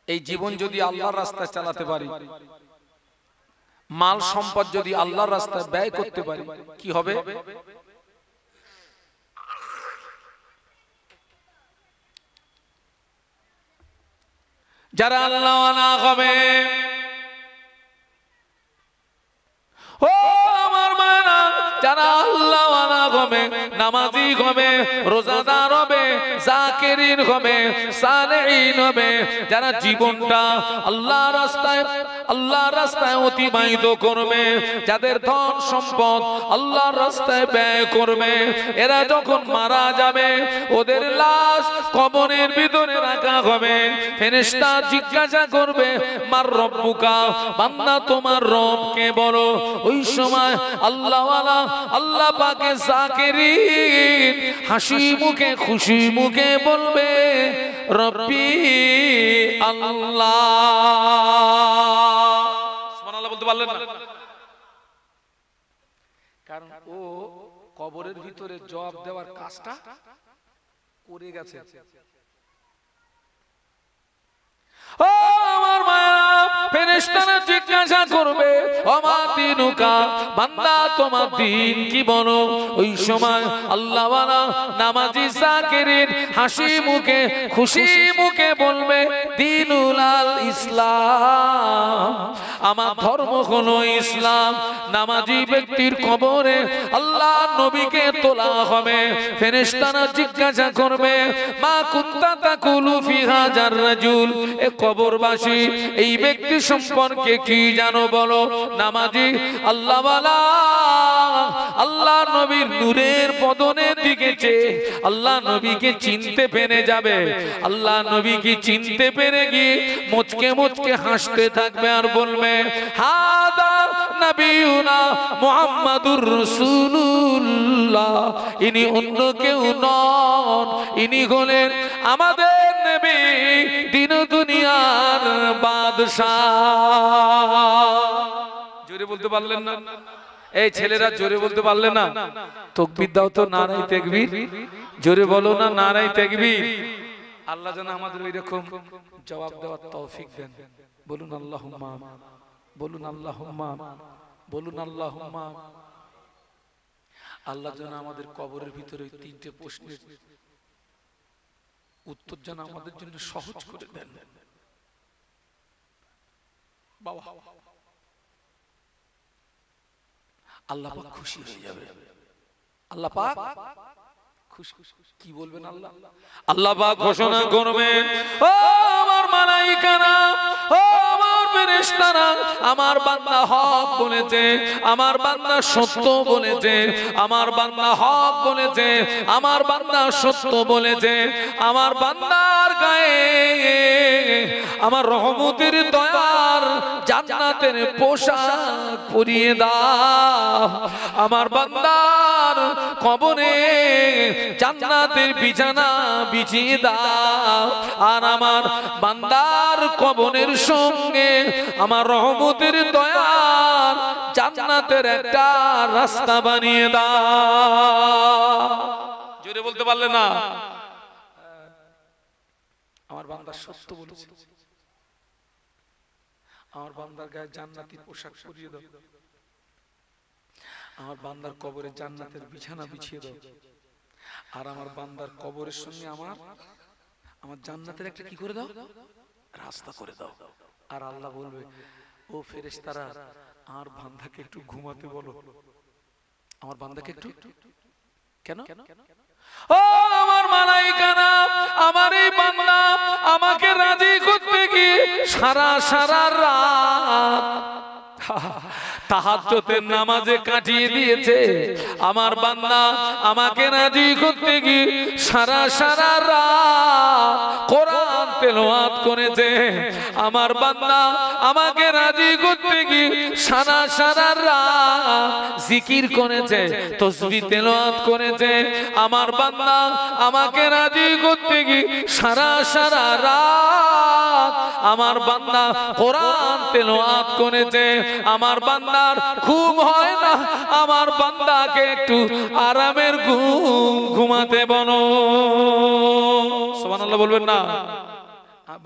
এই জীবন যদি আল্লাহর রাস্তায় চালাতে পারি, মাল সম্পদ যদি আল্লাহর রাস্তায় ব্যয় করতে পারি, কি হবে? যারা আল্লাহওয়ালা হবে, ও আমার মায়েরা, যারা আল্লাহওয়ালা হবে, নামাজি হবে, রোজাদার হবে, জাকিরিন হবে, সালেহিন হবে, যারা জীবনটা আল্লাহর রাস্তায় অতিবাহিত করবে, যাদের ধন সম্পদ আল্লাহর রাস্তায় ব্যয় করবে, এরা যখন মারা যাবে ওদের লাশ কবরের ভিতরে রাখা হবে। ফেরেশতা জিজ্ঞাসা করবে, মার রব্বুকা, বান্দা তোমার রব কে বলো। ওই সময় আল্লাহওয়ালা, আল্লাহ পাকের জাকিরিন হাসি মুখে খুশি মুখে বলবে, রব্বি আল্লাহ। সুবহানাল্লাহ বলতে পারলেন না? কারণ ও কবরের ভিতরে জবাব দেওয়ার কাজটা করে গেছে। ও আমার মায়েরা, ফেরেশতারা জিজ্ঞাসা করবে, ওমা দিনুকা, বান্দা তোমার দিন কি বলো। ওই সময় আল্লাহওয়ালা নামাজি জাকিরিন হাসি মুখে খুশি মুখে বলবে, দিনুল আল ইসলাম, আমার ধর্ম হলো ইসলাম। নামাজি ব্যক্তির কবরে আল্লাহ নবীকে তোলা হবে। ফেরেশতারা জিজ্ঞাসা করবে, মা কুনতা তাকুলু ফি হাজার রাজুল, এ কবরবাসী এই ব্যক্তি সম্পর্কে কি জানো বলো। নামাজি আল্লাহওয়ালা আল্লাহ নবীর নূরের বদনের দিকে চেয়ে আল্লাহ নবীকে চিনতে পেরে যাবে। আল্লাহ নবীকে চিনতে পেরে গিয়ে মুচকে মুচকে হাসতে থাকবে আর বলবে, হাদা নবিয়ুনা মুহাম্মাদুর রাসূলুল্লাহ, ইনি অন্য কেউ নন, ইনি হলেন আমাদের নবী, দিন দুনিয়ার বাদশাহ। জোরে বলতে পারলেন না? এই ছেলেরা জোরে বলতে পারলে না? তাকবীর দাও তো, নারায়ে তাকবীর। জোরে বলো না, নারায়ে তাকবীর। আল্লাহ যেন আমাদের ওইরকম জবাব দেওয়ার তৌফিক দেন। বলুন আল্লাহুম্মা, বলুন আল্লাহুম্মা, বলুন আল্লাহুম্মা। আল্লাহ যেন আমাদের কবরের ভিতরে ওই তিনটে প্রশ্নের উত্তর যেন আমাদের জন্য সহজ করে দেন। বাবা, আল্লাহ পাক খুশি হয়ে যাবে। আল্লাহ পাক খুশি। কি বলবেন আল্লাহ? আল্লাহ পাক ঘোষণা করবেন, ও আমার মালাইকারা, ও আমার ফেরেশতারা, আমার বান্দা হক বলেছে, আমার বান্দা সত্য বলেছে, আমার বান্দা হক বলেছে, আমার বান্দা সত্য বলেছে, আমার বান্দার গায়ে আমার রহমতের দয়ার জান্নাতের পোশাক পরিয়ে দাও। আমার বান্দার কবরে জান্নাতের বিছানা বিছিয়ে দাও। আর আমার বান্দার কবরের সঙ্গে আমার রহমতের দয়ার জান্নাতের একটা রাস্তা বানিয়ে দাও। জোরে বলতে পারলে না? আমার বান্দা সত্য বলেছে, আমার বান্দার গায়ে জান্নাতি পোশাক পরিয়ে দাও, আমার বান্দার কবরে জান্নাতের বিছানা বিছিয়ে দাও। আর আমার বান্দার কবরের সঙ্গে আমার জান্নাতের একটা কি করে দাও, রাস্তা করে দাও। আর আল্লাহ বলবে, ও ফেরেশতারা, আমার বান্দাকে একটু ঘুমাতে বলো, আমার বান্দাকে একটু। কেন? ও আমার মালাইকারা, আমার এই বান্দা আমাকে রাজি করতে গিয়ে সারা সারা রাত তাহাজ্জুদের নামাজে কাটিয়ে দিয়েছে। আমার বান্দা আমাকে রাজি করতে গিয়ে সারা সারা রাত কোরআন তেলাওয়াত করেছে। আমার বান্দা আমাকে রাজি করতে গিয়ে সারা সারা রাত জিকির করেছে, তাসবিহ তেলাওয়াত করেছে। আমার বান্দা আমাকে রাজি করতে গিয়ে সারা সারা রাত আমার বান্দা কোরআন তেলাওয়াত করেছে। আমার বান্দার ঘুম হয় না, আমার বান্দাকে একটু আরামের ঘুম ঘুমাতে বলো। সুবহানাল্লাহ বলবেন না?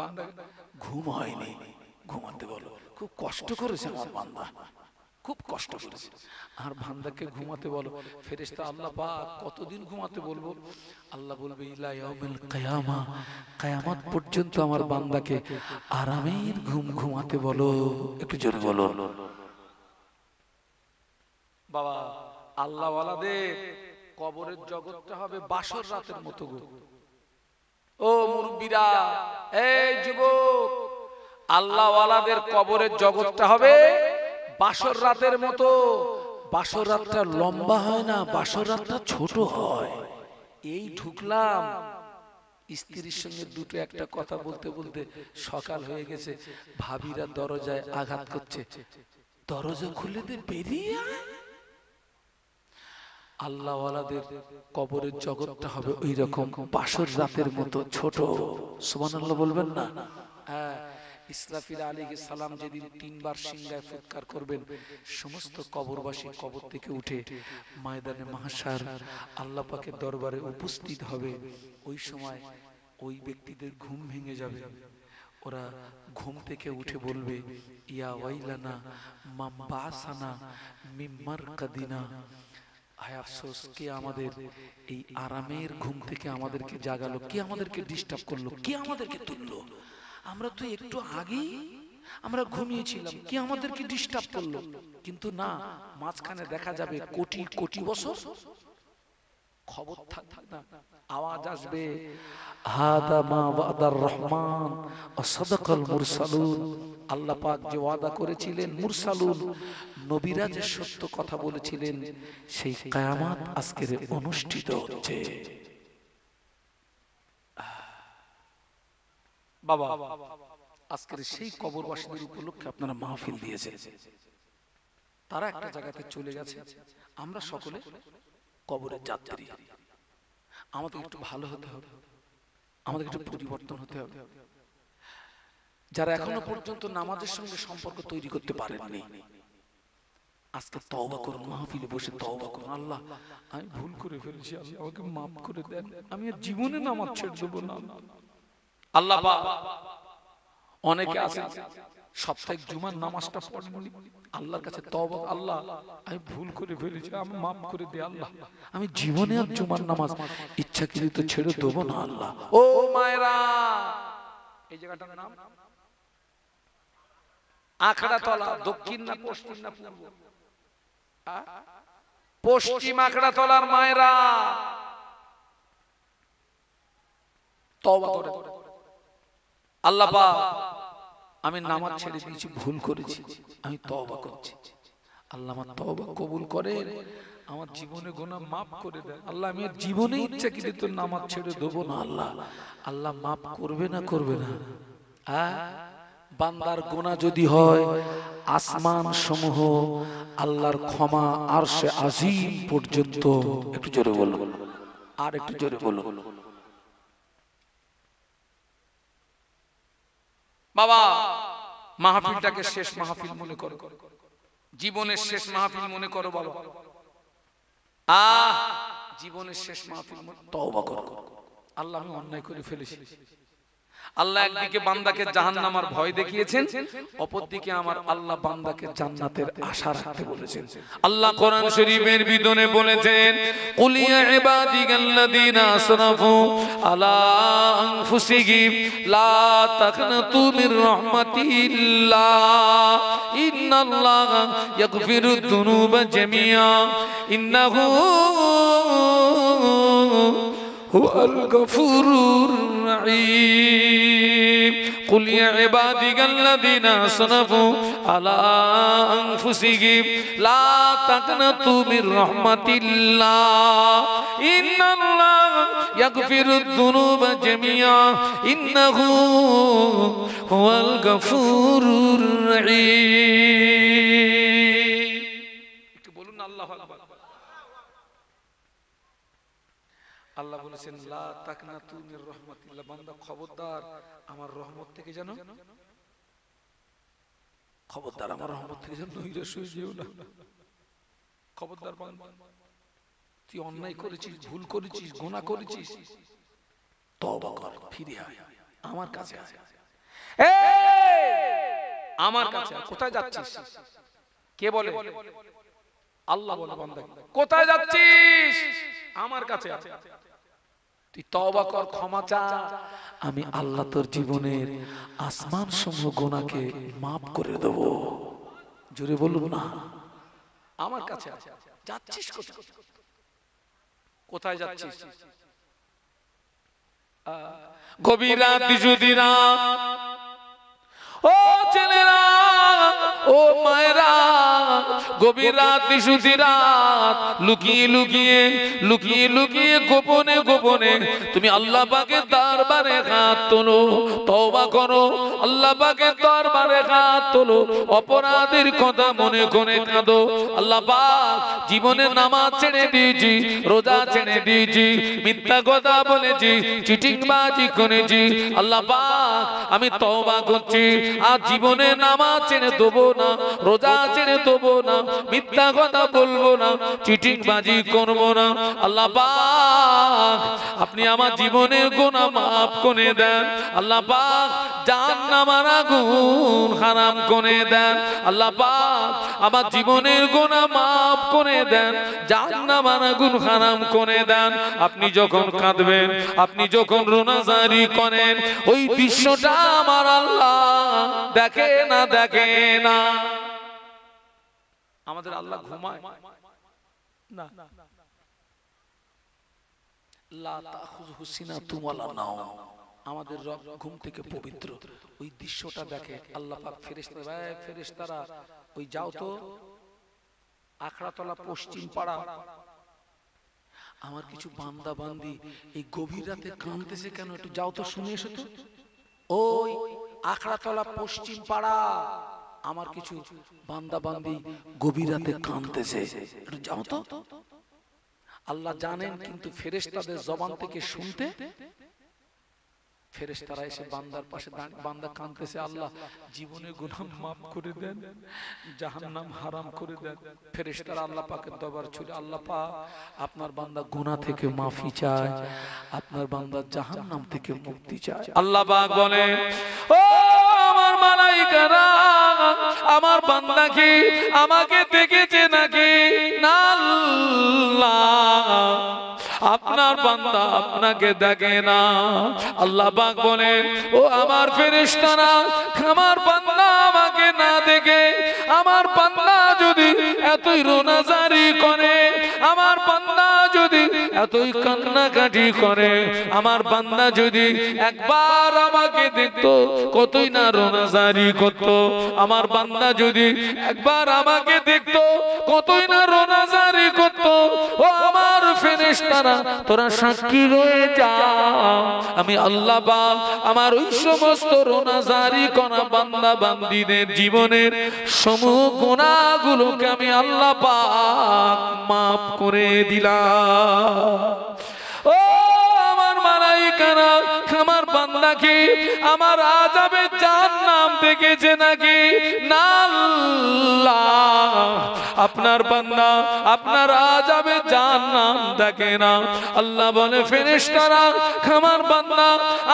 বান্দা ঘুম হয়নি, ঘুমাতে বলো। খুব কষ্ট করেছে আমার বান্দা, খুব কষ্ট করেছে। আর বান্দাকে ঘুমাতে বলো, ফেরেশতা আল্লাহ পাক কতদিন ঘুমাতে বলবো? আল্লাহ বলবে ইলা ইয়াউমিল কিয়ামা, কিয়ামত পর্যন্ত আমার বান্দাকে আরামের ঘুম ঘুমাতে বলো। একটু জোরে বলো। বাবা, আল্লাহ ওয়ালাদের কবরের জগৎটা হবে বাসর রাতের মতো গো। ও মুরব্বিরা, এই যুবক, আল্লাহ ওয়ালাদের কবরের জগৎটা হবে বাসর রাতের মতো। বাসর রাতটা লম্বা হয় না, বাসর রাতটা ছোট হয়। এই ঢুকলাম, স্ত্রীর সঙ্গে দুটো একটা কথা বলতে বলতে সকাল হয়ে গেছে। ভাবিরা দরজায় আঘাত করছে, দরজা খুলে দে, বেরিয়ে আয়। আল্লাহ ওয়ালাদের কবরের জগৎটা হবে ওই রকম বাসর রাতের মতো ছোট। সুবহানাল্লাহ বলবেন না? হ্যাঁ। ইসরাফিল আলাইহিস সালাম যেদিন তিনবার সিংহায় ফুৎকার করবেন, সমস্ত কবরবাসী কবর থেকে উঠে ময়দানে মাহশার আল্লাহ পাকের দরবারে উপস্থিত হবে। ওই সময় ওই ব্যক্তিদের ঘুম ভেঙে যাবে। ওরা ঘুম থেকে উঠে বলবে, ইয়া ওয়াইলানা মাম বাসানা মিম মারকাদিনা। হায় আফসোস, কে আমাদের এই আরামের ঘুম থেকে আমাদেরকে জাগালো, কে আমাদেরকে ডিস্টার্ব করলো, কে আমাদেরকে তুললো? আমরা তো একটু আগেই আমরা ঘুমিয়েছিলাম, কে আমাদেরকে ডিস্টার্ব করলো? কিন্তু না, মাঝখানে দেখা যাবে কোটি কোটি বছর খবর থাকবে না, আওয়াজ আসবে, হাদা মা ওয়াদার রহমান ওয়া সাদাকাল মুরসালুন। আল্লাহ পাক যে ওয়াদা করেছিলেন, মুরসালুন নবীরা যে সত্য কথা বলেছিলেন, সেই কিয়ামত আজকে অনুষ্ঠিত হচ্ছে। বাবা, আজকের সেই কবরবাসীদের উপলক্ষে আপনারা মাহফিল দিয়েছেন। তারা একটা জায়গাতে চলে গেছে, আমরা সকলে কবরের যাত্রী। আমাদের একটু ভালো হতে হবে, আমাদের একটু পরিবর্তন হতে হবে। যারা এখনো পর্যন্ত নামাজের সঙ্গে সম্পর্ক তৈরি করতে পারেননি, আজকে তওবা করুন, মাহফিলে বসে তওবা করুন। আল্লাহ, আমি ভুল করে ফেলেছি, আল্লাহ আমাকে মাফ করে দেন, আমি আর জীবনে নামাজ ছেড়ে দেব না। আল্লাহ পাক, অনেকে আছে সাপ্তাহিক জুমার নামাজটা পড়েননি, আল্লাহর কাছে তওবা, আল্লাহ আমি ভুল করে ফেলেছি, আমি মাফ করে দে আল্লাহ, আমি জীবনে আর জুমার নামাজ ইচ্ছাকৃত ছেড়ে দেব না আল্লাহ। ও মায়েরা, এই জায়গাটার নাম আখড়াতলা। দক্ষিণ না পশ্চিম না পূর্ব? পশ্চিম আখড়াতলার মায়েরা তওবা করে। আল্লাহ পাক, আমি নামাজ ছেড়ে দিয়েছি, ভুল করেছি, আমি তওবা করছি, আল্লাহ আমার তওবা কবুল করেন, আমার জীবনে গুনাহ মাফ করে দেন আল্লাহ, আমি জীবনে ইচ্ছাকৃত নামাজ ছেড়ে দেব না আল্লাহ। আল্লাহ মাফ করবে না, করবে না? বান্দার গুনাহ যদি হয়, আসমান সমূহ আল্লাহর ক্ষমা আরশে আজিম পর্যন্ত। একটু জোরে বলো, আর একটু জোরে বলো। বাবা, মাহফিলটাকে শেষ মাহফিল মনে করো, জীবনের শেষ মাহফিল মনে করো বাবা। জীবনের শেষ মাহফিল, তওবা করো। আল্লাহ, আমি অন্যায় করে ফেলেছি। আল্লাহ একদিকে বান্দাকে জাহান্নামের ভয় দেখিয়েছেন, অপরদিকে আমার আল্লাহ বান্দাকে জান্নাতের আশা রাখতে বলেছেন। আল্লাহ কোরআন শরীফের ভিতরে বলেছেন, কুল ইয়া ইবাদিয়াল্লাযীনা আসরাফু আলা আনফুসিহিম লা তাকনাতু মির রাহমাতিল্লাহ ইন্নাল্লাহা ইয়াগফিরুদ যুনুবা জামিআ ইন্নাহু হুয়াল গফুরুর রহিম। কুল ইয়া ইবাদিয়াল্লাযীনা আসরাফু আলা আনফুসিহিম লা তাকনাতু মির রাহমাতিল্লাহ ইন্নাল্লাহা ইয়াগফিরুদ যুনুবা জামিআ ইন্নাহু হুয়াল গফুরুর রহিম। একটু বলুন আল্লাহু আকবার। আল্লাহ বলেছেন, লা তাকনাতু মির রাহমাতিল্লাহ, বান্দা খবরদার আমার রহমত থেকে যেন, খবরদার আমার রহমত থেকে যেন নৈরাশ হয়ে যেও না। খবরদার বান্দা, তুই অন্যায় করেছিস, ভুল করেছিস, গুনাহ করেছিস, তওবা কর, ফিরে আয়, আমার কাছে আয়। আমার কাছে কোথায় যাচ্ছিস? কে বলে? আল্লাহ বলে বান্দাকে, কোথায় যাচ্ছিস? আমার কাছে আছে, তুই তওবা কর, ক্ষমা চা, আমি আল্লাহ তোর জীবনের আসমান সমূহ গুনাহকে maaf করে দেব। জোরে বলুন না, আমার কাছে আছে। যাচ্ছিস কোথায়? কোথায় যাচ্ছিস? গভীর রাত যদি রাত, ও ছেলেরা, ও মায়েরা, গভীর রাত যদি রাত, লুকিয়ে লুকিয়ে লুকিয়ে লুকিয়ে গোপনে গোপনে তুমি আল্লাহ পাকের দরবারে হাত তোলো, তওবা করো, আল্লাহ পাকের দরবারে হাত তোলো, অপরাধের কথা মনে করে কাঁদো। আল্লাহ পাক, জীবনে নামাজ ছেড়ে দিয়েছি, রোজা ছেড়ে দিয়েছি, মিথ্যা কথা বলেছি, চিটিংবাজি করেছি, আল্লাহ পাক আমি তওবা করছি, আর জীবনে নামাজ ছেড়ে দেবো না, রোজা ছেড়ে দেবো না, মিথ্যা কথা বলবো না, চিটিংবাজি করবো না। আল্লাহ পাক আপনি আমার জীবনের গুনাহ maaf করে দেন। আল্লাহ পাক জাহান্নামের আগুন হারাম করে দেন। আল্লাহ পাক আমার জীবনের গুনাহ maaf করে দেন, জাহান্নামের আগুন হারাম করে দেন। আপনি যখন কাঁদবেন, আপনি যখন রোনাজারি করেন, ওই দৃশ্যটা আমার আল্লাহ দেখে না, দেখে না। আমাদের আল্লাহ ঘুমায় না, লা তাখুযুহু সিনাতুম ওয়ালা নাওম, আমাদের রব ঘুম থেকে পবিত্র। ওই দৃশ্যটা দেখে আল্লাহ পাক ফেরেশতারা, ওই যাও তো আখড়াতলা পশ্চিম পাড়া, আমার কিছু বান্দা বান্দি এই গভীর রাতে কাঁদতেছে কেন, একটু যাও তো শুনে এসো তো। ওই আখড়াতলা পশ্চিম পাড়া আমার কিছু বান্দা বান্দি গভীর রাতে কাঁদতেছে, একটু যাও তো। আল্লাহ জানেন, কিন্তু ফেরেশতাদের জবান থেকে শুনতে, ফেরেশতারা এসে বান্দার পাশে দাঁড়িয়ে, বান্দা কাঁদতেছে, আল্লাহ জীবনে গুনাহ maaf করে দেন, জাহান্নাম হারাম করে দেন। ফেরেশতারা আল্লাহ পাকের দরবারে ছুটে, আল্লাহ পাক আপনার বান্দা গুনাহ থেকে মাফি চায়, আপনার বান্দা জাহান্নাম থেকে মুক্তি চায়। আল্লাহ পাক বলে, ও আমার মালাইকারা, আমার বান্দা কি আমাকে দেখেছে নাকি? না, আল্লাহ আপনার বান্দা আপনাকে দেখে না। আল্লাহ পাক বলেন, ও আমার ফেরেশতারা, আমার বান্দা আমাকে না দেখে, আমার বান্দা যদি এতই রোনাজারি করে, আমার বান্দা যদি এতই কান্নাকাটি করে, আমার বান্দা যদি একবার আমাকে দেখতো, কতই না রোনাজারি করতো। আমার বান্দা যদি একবার আমাকে দেখতো, কতই না রোনাজারি করতো। ও আমার ফেরেশতারা, তোরা সাক্ষী রয়ে যা, আমি আল্লাহ পাক আমার ওই সমস্ত রোনাজারি করা বান্দা বান্দীদের জীবনের সমূহ গুনাহগুলোকে আমি আল্লাহ পাক maaf করে দিলাম। ও আমার মালাইকারা, আমার বান্দাকে আমার আযাবের জাহান্নাম দেখেছে নাকি? না, আল্লাহ আপনার বান্দা আপনার আযাবের জাহান্নাম দেখে না। আল্লাহ বলে, ফেরেশতারা, আমার বান্দা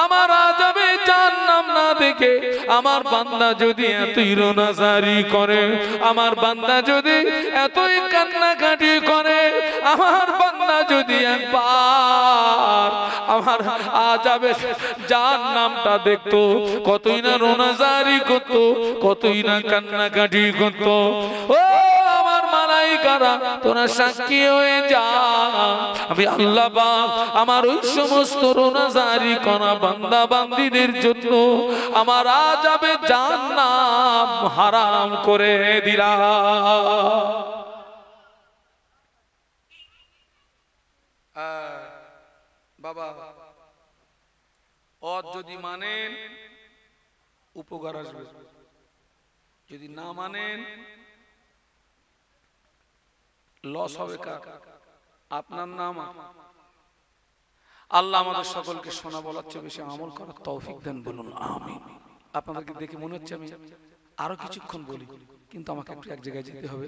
আমার আযাবের জাহান্নাম না দেখে, আমার বান্দা যদি এতই রোনাজারি করে, আমার বান্দা যদি এতই কান্নাকাটি করে, আমার বান্দা যদি একবার আমার আযাবের জাহান্নামটা দেখতো, কতই না রোনাজারি করতো, কতই না কান্নাকাটি করতো। ও আমার মালাইকারা, তোরা সাক্ষী হয়ে যা, আমি আল্লাহ পাক আমার ওই সমস্ত রোনাজারি করা বান্দা বান্দীদের জন্য আমার আযাবের জাহান্নাম হারাম করে দিলাম। বাবা, অদ যদি মানেন উপকার আসবে, যদি না মানেন লস হবে। কার? আপনার নাম। আল্লাহ আমাদের সকলকে শোনা বলার চেয়ে বেশি আমল করার তৌফিক দেন, বলুন আমিন। আপনাদেরকে দেখে মনে হচ্ছে আমি আরো কিছুক্ষণ বলি, কিন্তু আমাকে একটু এক জায়গায় যেতে হবে,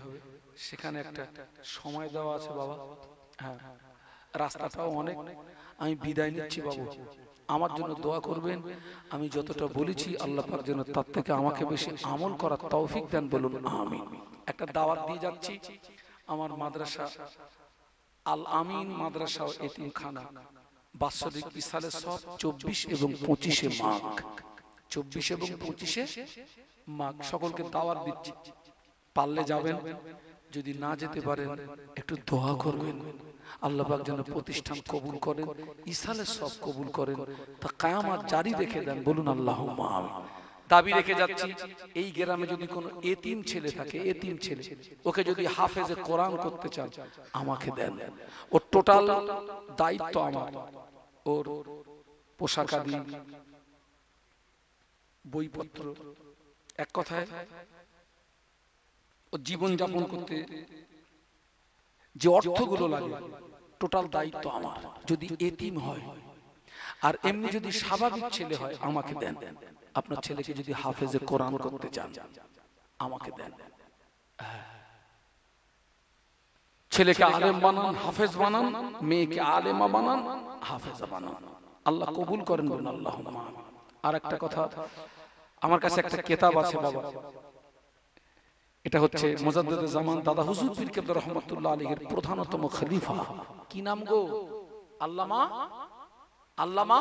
সেখানে একটা সময় দেওয়া আছে বাবা। হ্যাঁ, রাস্তাটাও অনেক, আমি বিদায় নিচ্ছি বাবু। আমার জন্য দোয়া করবেন। আমি যতটা বলেছি আল্লাহ পাক যেন তার থেকে আমাকে বেশি আমল করার তৌফিক দেন, বলুন আমিন। একটা দাওয়াত দিয়ে যাচ্ছি, আমার মাদ্রাসা আল আমিন মাদ্রাসা ও এতিমখানা বাৎসরিক ইসালে সব 24 এবং 25 মাঘ, 24 এবং 25 মাঘ সকলকে দাওয়াত দিচ্ছি। পারলে যাবেন, যদি না যেতে পারেন একটু দোয়া করবেন, আল্লাহ পাক যেন প্রতিষ্ঠান কবুল করেন, ইসালে সব কবুল করেন, তা কিয়ামত জারি রেখে দেন, বলুন আল্লাহুম্মা আমিন। দাবি রেখে যাচ্ছি, এই গ্রামে যদি কোনো এতিম ছেলে থাকে, এতিম ছেলে, ওকে যদি হাফেজে কোরআন করতে চান আমাকে দেন। ওর টোটাল দায়িত্ব আমার, ওর পোশাকাদি, বইপত্র, এক কথায় ও জীবন যাপন করতে যে অর্থগুলো লাগে টোটাল দায়িত্ব আমার। যদি এতিম হয় আর এমনি যদি স্বাভাবিক ছেলে হয় আমাকে দেন। আপনার ছেলেকে যদি হাফেজে কোরআন করতে চান আমাকে দেন। ছেলেকে আলেম বানান, হাফেজ বানান, মেয়েকে আলেমা বানান, হাফেজা বানান, আল্লাহ কবুল করেন, বলুন আল্লাহুম্মা আমিন। আর একটা কথা, আমার কাছে একটা কিতাব আছে বাবা, এটা হচ্ছে মুজাদ্দিদে জামান দাদা হুজুর পীর কেবলা রহমাতুল্লাহ আলাইহির প্রধানতম খলিফা, কি নাম গো? আল্লামা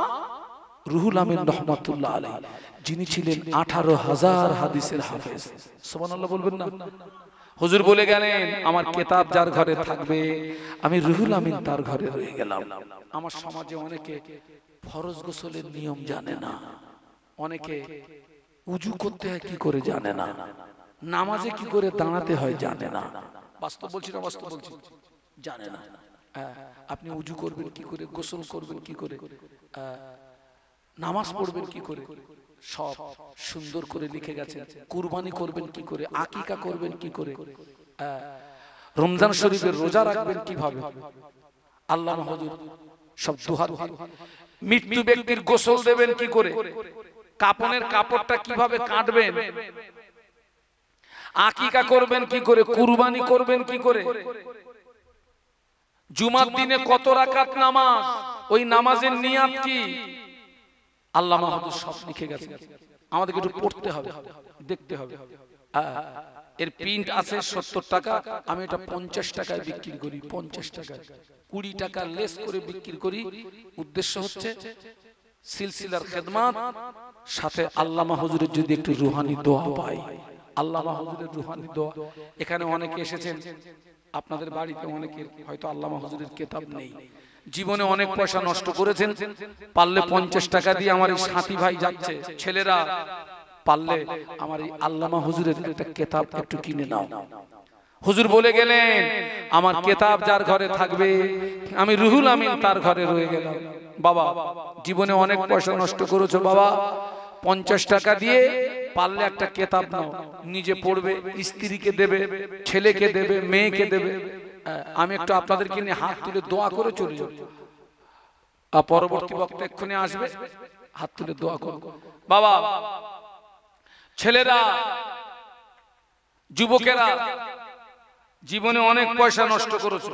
রুহুল আমিন রহমাতুল্লাহ আলাইহি, যিনি ছিলেন 18,000 হাদিসের হাফেজ। সুবহানাল্লাহ বলবেন না? হুজুর বলে গেলেন, আমার কিতাব যার ঘরে থাকবে আমি রুহুল আমিন তার ঘরে রয়ে গেলাম। আমার সমাজে অনেকে ফরজ গোসলের নিয়ম জানে না, অনেকে উজু করতে হয় কি করে জানে না, নামাজে কি করে দাঁড়াতে হয় জানে না। বাস্তব বলছি না বাস্তব বলছি, জানে না। আপনি উজু করবেন কি করে, গোসল করবেন কি করে, নামাজ পড়বেন কি করে, সব সুন্দর করে লিখে গেছেন। কুরবানি করবেন কি করে, আকিকা করবেন কি করে, রমজান শরীফের রোজা রাখবেন কিভাবে, আল্লামা হুজুর সব দুহাত। মৃত্যু ব্যক্তির গোসল দেবেন কি করে, কাপনের কাপড়টা কিভাবে কাটবেন, আকিকা করবেন কি করে, কুরবানি করবেন কি করে, জুমার দিনে কত রাকাত নামাজ, ওই নামাজের নিয়াত কি, আল্লামা হুজুর সব লিখে গেছে। আমাদেরকে একটু পড়তে হবে, দেখতে হবে। এর প্রিন্ট আছে 70 টাকা, আমি এটা 50 টাকায় বিক্রি করি, 50 টাকায় 20 টাকা লেস করে বিক্রি করি। উদ্দেশ্য হচ্ছে সিলসিলার খেদমাত, সাথে আল্লামা হুজুরের যদি একটু রুহানি দোয়া পাই, আল্লামা হুজুরের রুহানি দোয়া। এখানে অনেকে এসেছেন, আপনাদের বাড়িতে অনেকের হয়তো আল্লামা হুজুরের কিতাব নেই, জীবনে অনেক পয়সা নষ্ট করেছেন, পারলে 50 টাকা দিয়ে আমার এই সাথী ভাই যাচ্ছে, ছেলেরা পারলে আমার এই আল্লামা হুজুরের একটা কিতাব একটু কিনে নাও। হুজুর বলে গেলেন, আমার কিতাব যার ঘরে থাকবে আমি রুহুল আমিন তার ঘরে রয়ে গেলাম। বাবা জীবনে অনেক পয়সা নষ্ট করেছো বাবা, 50 টাকা দিয়ে পারলে একটা কিতাব নাও, নিজে পড়বে, স্ত্রীকে দেবে, ছেলেকে দেবে, মেয়েকে দেবে। আমি একটু আপনাদেরকে নিয়ে হাত তুলে দোয়া করে চলে যাব, আর পরবর্তী বক্তা এক্ষুনি আসবে, হাত তুলে দোয়া করব। বাবা ছেলেরা, যুবকেরা, জীবনে অনেক পয়সা নষ্ট করেছো,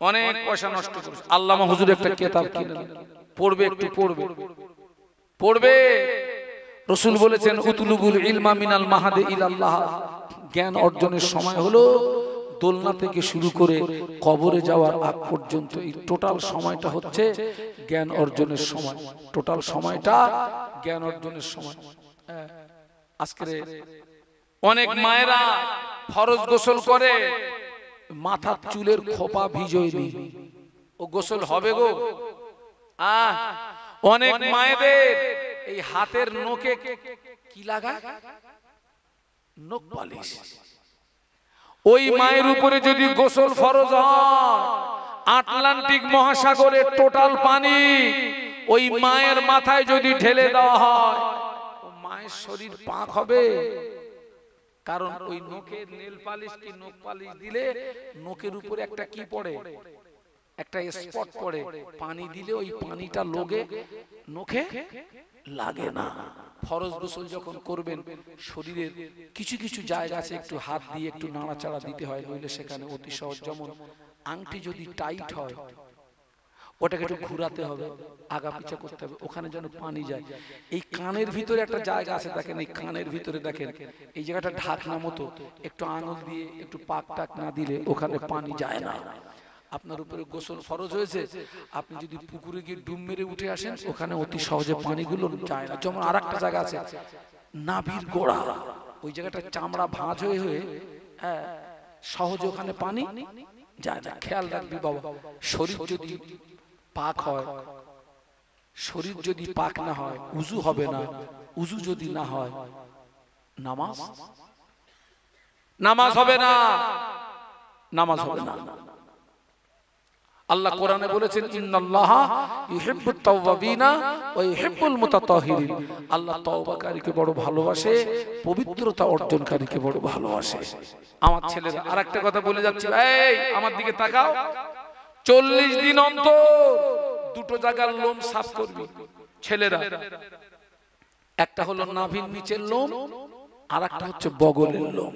অনেক পয়সা নষ্ট করেছো, আল্লামা হুজুর একটা কিতাব কিনে পড়বে, একটু পড়বে, পড়বে। রাসূল বলেছেন, উতলুবুল ইলমা মিনাল মাহাদি ইলাল্লাহ, জ্ঞান অর্জনের সময় হলো দোলনা থেকে শুরু করে কবরে যাওয়ার আগ পর্যন্ত। এই টোটাল সময়টা হচ্ছে জ্ঞান অর্জনের সময়, টোটাল সময়টা জ্ঞান অর্জনের সময়। আজকে অনেক মায়েরা ফরজ গোসল করে, মাথার চুলের খোপা ভিজোয়নি, ও গোসল হবে গো? অনেক মায়েদের এই হাতের নখে কি লাগায়, নখ পালিশ। ওই মায়ের উপরে যদি গোসল ফরজ হয়, আটলান্টিক মহাসাগরের টোটাল পানি ওই মায়ের মাথায় যদি ঢেলে দেওয়া হয়, মায়ের শরীর পাক হবে। কারণ ওই নখের নেল পালিশ কি নখ পালিশ দিলে নখের উপরে একটা কি পড়ে, একটা স্পট পড়ে, পানি দিলে ওই পানিটা লোগে নখে লাগে না। ফরজ গোসল যখন করবেন শরীরের কিছু কিছু জায়গা আছে একটু হাত দিয়ে একটু নাড়াচাড়া দিতে হয়, নইলে সেখানে অতি সহজ। যেমন আংটি যদি টাইট হয় ওটাকে একটু ঘুরাতে হবে, আগা পিছা করতে হবে, ওখানে যেন পানি যায়। এই কানের ভিতরে একটা জায়গা আছে, দেখেন এই কানের ভিতরে দেখেন এই জায়গাটা ঢাকনা মতো, একটু আঙুল দিয়ে একটু পাক টাক না দিলে ওখানে পানি যায় না। আপনার উপরে গোসল ফরজ হয়েছে, আপনি যদি পুকুরে গিয়ে ডুব মেরে উঠে আসেন ওখানে অতি সহজে পানিগুলো যায় না। যেমন আর একটা জায়গা আছে নাভির গোড়া, ওই জায়গাটা চামড়া ভাঁজ হয়ে হয়ে হ্যাঁ সহজে ওখানে পানি যায় না। খেয়াল রাখবি বাবা, শরীর যদি পাক হয়, শরীর যদি পাক না হয় উজু হবে না, উজু যদি না হয় নামাজ নামাজ হবে না, নামাজ হবে না। আল্লাহ কোরআনে বলেছেন ইন্নাল্লাহা ইউহিব্বুত তাওয়াবিনা ওয়া ইউহিব্বুল মুতাতাহহিরিন। আল্লাহ তওবাকারীকে বড় ভালোবাসে, পবিত্রতা অর্জনকারীকে বড় ভালোবাসে। আমার ছেলেরা আরেকটা কথা বলে যাচ্ছি, এই আমার দিকে তাকাও, 40 দিন অন্তর দুটো জায়গার লোম সাফ করবি ছেলেরা। একটা হলো নাভির নিচের লোম, আরেকটা হচ্ছে বগলের লোম।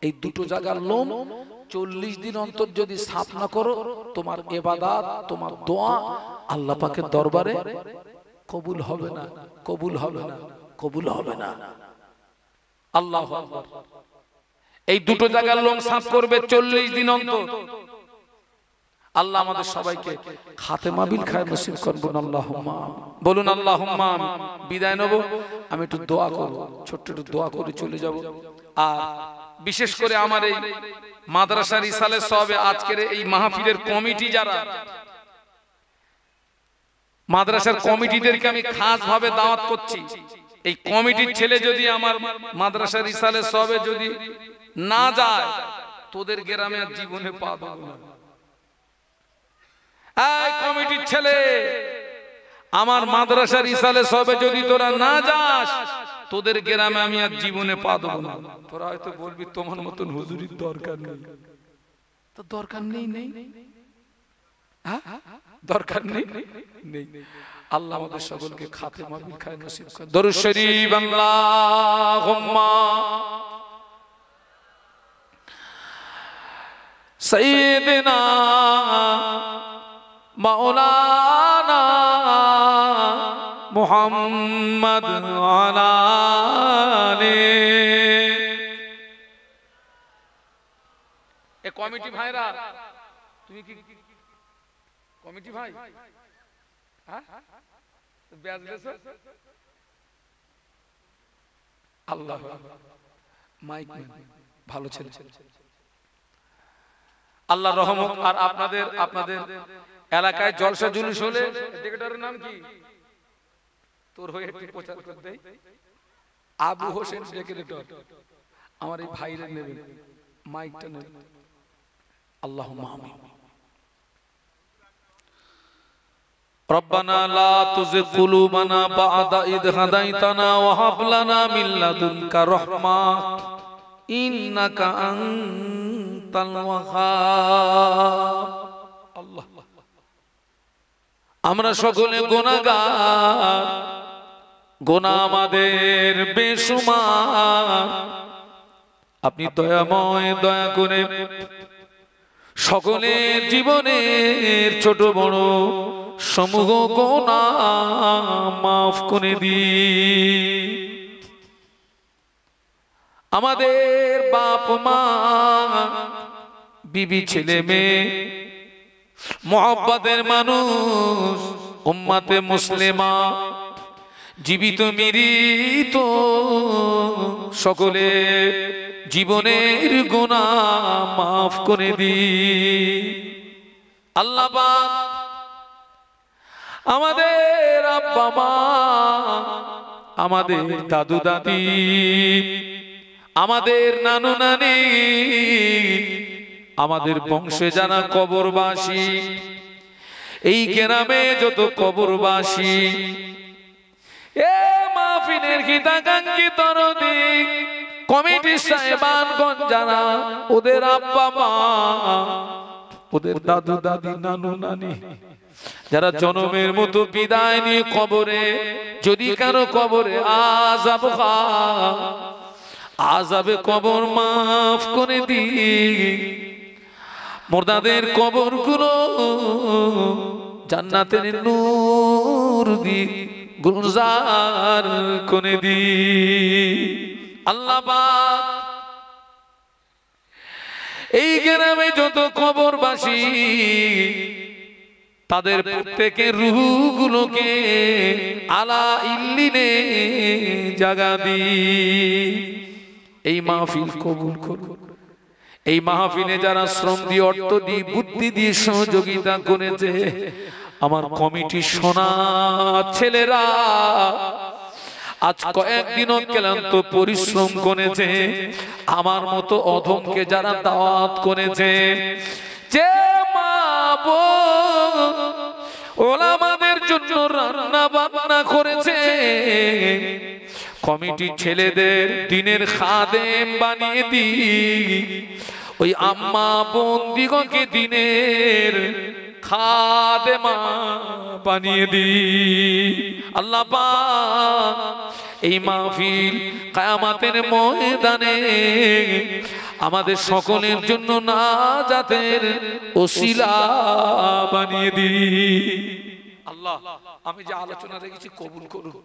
এই দুটো জায়গার লোম 40 দিন অন্তর যদি সাফ না করো, তোমার ইবাদত, তোমার দোয়া আল্লাহ পাকের দরবারে কবুল হবে না, কবুল হবে না, কবুল হবে না। আল্লাহু আকবার। এই দুটো জায়গার লোম সাফ করবে 40 দিন অন্তর। আল্লাহ আমাদের সবাইকে খাতেমা বিল খায়র নসিব করুন, আল্লাহুম্মা বলুন আল্লাহুম্মা। বিদায় নেব, আমি একটু দোয়া করব, ছোট্ট একটু দোয়া করে চলে যাব। আর বিশেষ করে আমার এই মাদ্রাসা রিসালের সবে আজকের এই মাহফিলের কমিটি, যারা মাদ্রাসার কমিটিদেরকে আমি খাস ভাবে দাওয়াত করছি। এই কমিটির ছেলে যদি আমার মাদ্রাসা রিসালের সবে যদি না যায়, তোদের গ্রামে আর জীবনে পা দেব না। এই কমিটির ছেলে, আমার মাদ্রাসা রিসালে সবে যদি তোরা না যাস, তোদের গ্রামে আমি আর জীবনে পা দেব না। তোরা হয়তো বলবি তোমার মতন হুজুরির দরকার নেই, তো দরকার নেই, নেই দরকার নেই, নেই। আল্লাহ আমাদের সকলকে খাতেমা বিল খায়র নসিব করুন। দরুদ শরীফ আল্লাহুম্মা সাইয়্যিদিনা মাওলানা মুহাম্মদ ওয়া আলি। এ কমিটি ভাইরা, তুমি কি কমিটি ভাই? হ্যাঁ ব্যাজ বেছো? আল্লাহ মাইক ভালো ছেলে, আল্লাহ রহমত। আর আপনাদের আপনাদের এলাকায় জলসা জুলুস হলে ডেকেটারের নাম কি? তোর হয়ে একটু প্রচার করে দেই, আবু হোসেন ডেকেটার। আমার এই ভাইরা নেবেন, মাইকটা নেবেন। আল্লাহুম্মা আমিন। ربنا لا تزغ قلوبنا بعد إذ هديتنا وهب لنا من لدنك رحمة إنك أنت الوهاب। الله আমরা সকলে গুনাহগার, গুনাহ আমাদের বেশুমার। আপনি দয়াময়, দয়া করে সকলের জীবনের ছোট বড় সমূহ গুনাহ মাফ করে দিন। আমাদের বাপ মা, বিবি, ছেলে মেয়ে, মুহাব্বতের মানুষ, উম্মতে মুসলিমা, জীবিত মৃত সকলের জীবনের গুনাহ মাফ করে দিন। আল্লাহ পাক আমাদের আব্বা মা, আমাদের দাদু দাদি, আমাদের নানু নানি, আমাদের বংশে যারা কবরবাসী, এই গ্রামে যত কবরবাসী, এ মাহফিলের হিতাকাঙ্ক্ষিত দরদি কমিটি সাহেবানগণ যারা, ওদের আব্বা মা, ওদের দাদু দাদি, নানু নানি, যারা জনমের মতো বিদায় নিয়ে কবরে, যদি কারো কবরে আযাব হয়, আযাবে কবর মাফ করে দিন। মুর্দাদের কবরগুলো জান্নাতের নূর দি গুলজার কোনে দি। আল্লাহ পাক এই গ্রামে যত কবরবাসী তাদের প্রত্যেকের রূহগুলোকে আলা ইল্লিনে জাগা দি। এই মাহফিল কবুল করুন। এই মাহফিলে যারা শ্রম দিয়ে, অর্থ দিয়ে, বুদ্ধি দিয়ে সহযোগিতা করেছে, আমার কমিটি সোনা ছেলেরা আজ কয়েকদিনও ক্লান্ত পরিশ্রম করেছে, আমার মতো অধমকে যারা দাওয়াত করেছে, যে মা বোন ওলামাদের জন্য রান্না বান্না করেছে, কমিটি ছেলেদের দিনের খাদেম বানিয়ে দি, ওই আম্মা বোন দিগকে দিনের খাদেমা বানিয়ে দি। আল্লাহ পাক এই মাহফিল কিয়ামতের ময়দানে আমাদের সকলের জন্য নাজাতের ওসিলা বানিয়ে দি। আল্লাহ আমি যে আলোচনা রেখেছি কবুল করুন।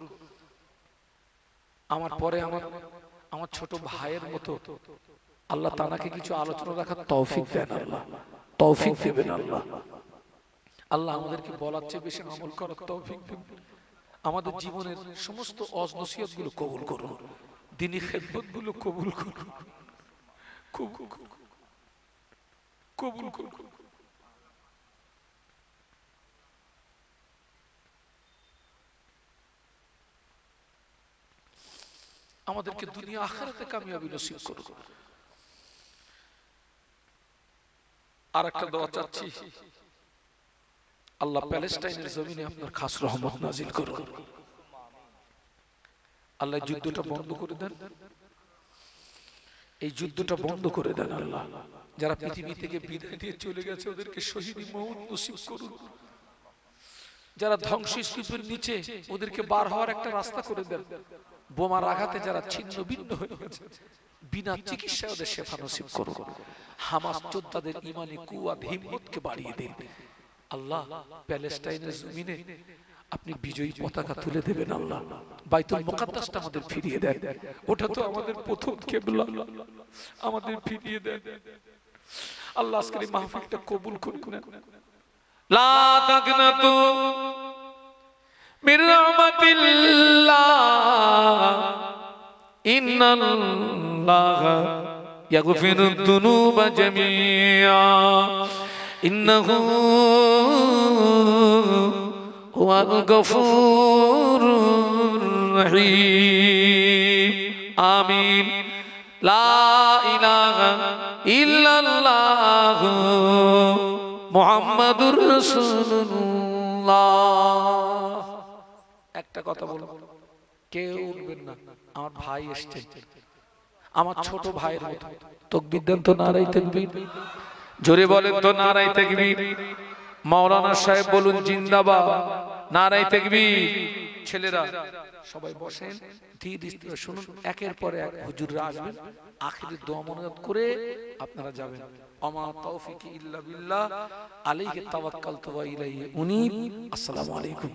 আমার পরে আমার ছোট ভাইয়ের মতো আল্লাহ তানাকে কিছু আলোচনা রাখার তৌফিক দেন। আল্লাহ তৌফিক দেবেন। আল্লাহ আল্লাহ আমাদেরকে বলার চেয়ে বেশি আমল করার তৌফিক দেবেন। আমাদের জীবনের সমস্ত অজ-নসিহত গুলো কবুল করুন, দ্বীনি খেদমত গুলো কবুল করুন, কবুল করুন। আমাদেরকে দুনিয়া আখিরাতে কামিয়াবি নসিব করুন। আর একটা দোয়া চাচ্ছি, আল্লাহ প্যালেস্টাইনের জমিনে আপনার খাস রহমত নাজিল করুন। আল্লাহ যুদ্ধটা বন্ধ করে দেন, এই যুদ্ধটা বন্ধ করে দেন। আল্লাহ যারা পৃথিবী থেকে বিদায় দিয়ে চলে গেছে ওদেরকে শহীদি মওত নসিব করুন। যারা ধ্বংসস্তূপের নিচে ওদেরকে বার হওয়ার একটা রাস্তা করে দেন। বোমার আঘাতে যারা ছিন্ন ভিন্ন হয়ে গেছে বিনা চিকিৎসায় ওদের শেফা নসিব করুন। হামাস যোদ্ধাদের ঈমানি কুওয়াত হিম্মতকে বাড়িয়ে দিন। আল্লাহ প্যালেস্টাইনের জমিনে আপনি বিজয়ী পতাকা তুলে দেবেন। আল্লাহ বাইতুল মুকাদ্দাসটা আমাদের ফিরিয়ে দেন, ওটা তো আমাদের প্রথম কিবলা, আমাদের ফিরিয়ে দেন। আল্লাহ আজকের এই মাহফিলটা কবুল করুন। লা তাকনাতু মির রাহমাতিল্লাহ ইন্নাল্লাহা ইয়াগফিরুদ যুনুবা জামিআ ইন্নাহু হুয়াল গফুরুর রহিম। আমিন। লা ইলাহা ইল্লাল্লাহু মুহাম্মাদুর রাসূলুল্লাহ। একটা কথা বলবো, কেউ উঠবেন না। আমার ভাই এসছে, আমার ছোট ভাইয়ের মতো। তাকবীর দেন তো, নারায়ে তাকবীর। জোরে বলেন তো নারায়ে তাকবীর। মাওলানা সাহেব বলুন জিন্দাবাদ, নারায়ে তাকবীর। ছেলেরা সবাই বসেন, ধীর স্থিরে শুনুন। একের পর এক হুজুররা আসবেন, আখিরি দোয়া মোনাজাত করে আপনারা যাবেন। আমা তৌফিকি ইল্লা বিল্লাহ, আলাইহি তাওয়াক্কালতু ওয়া ইলাইহি উনীব। আসসালামু আলাইকুম।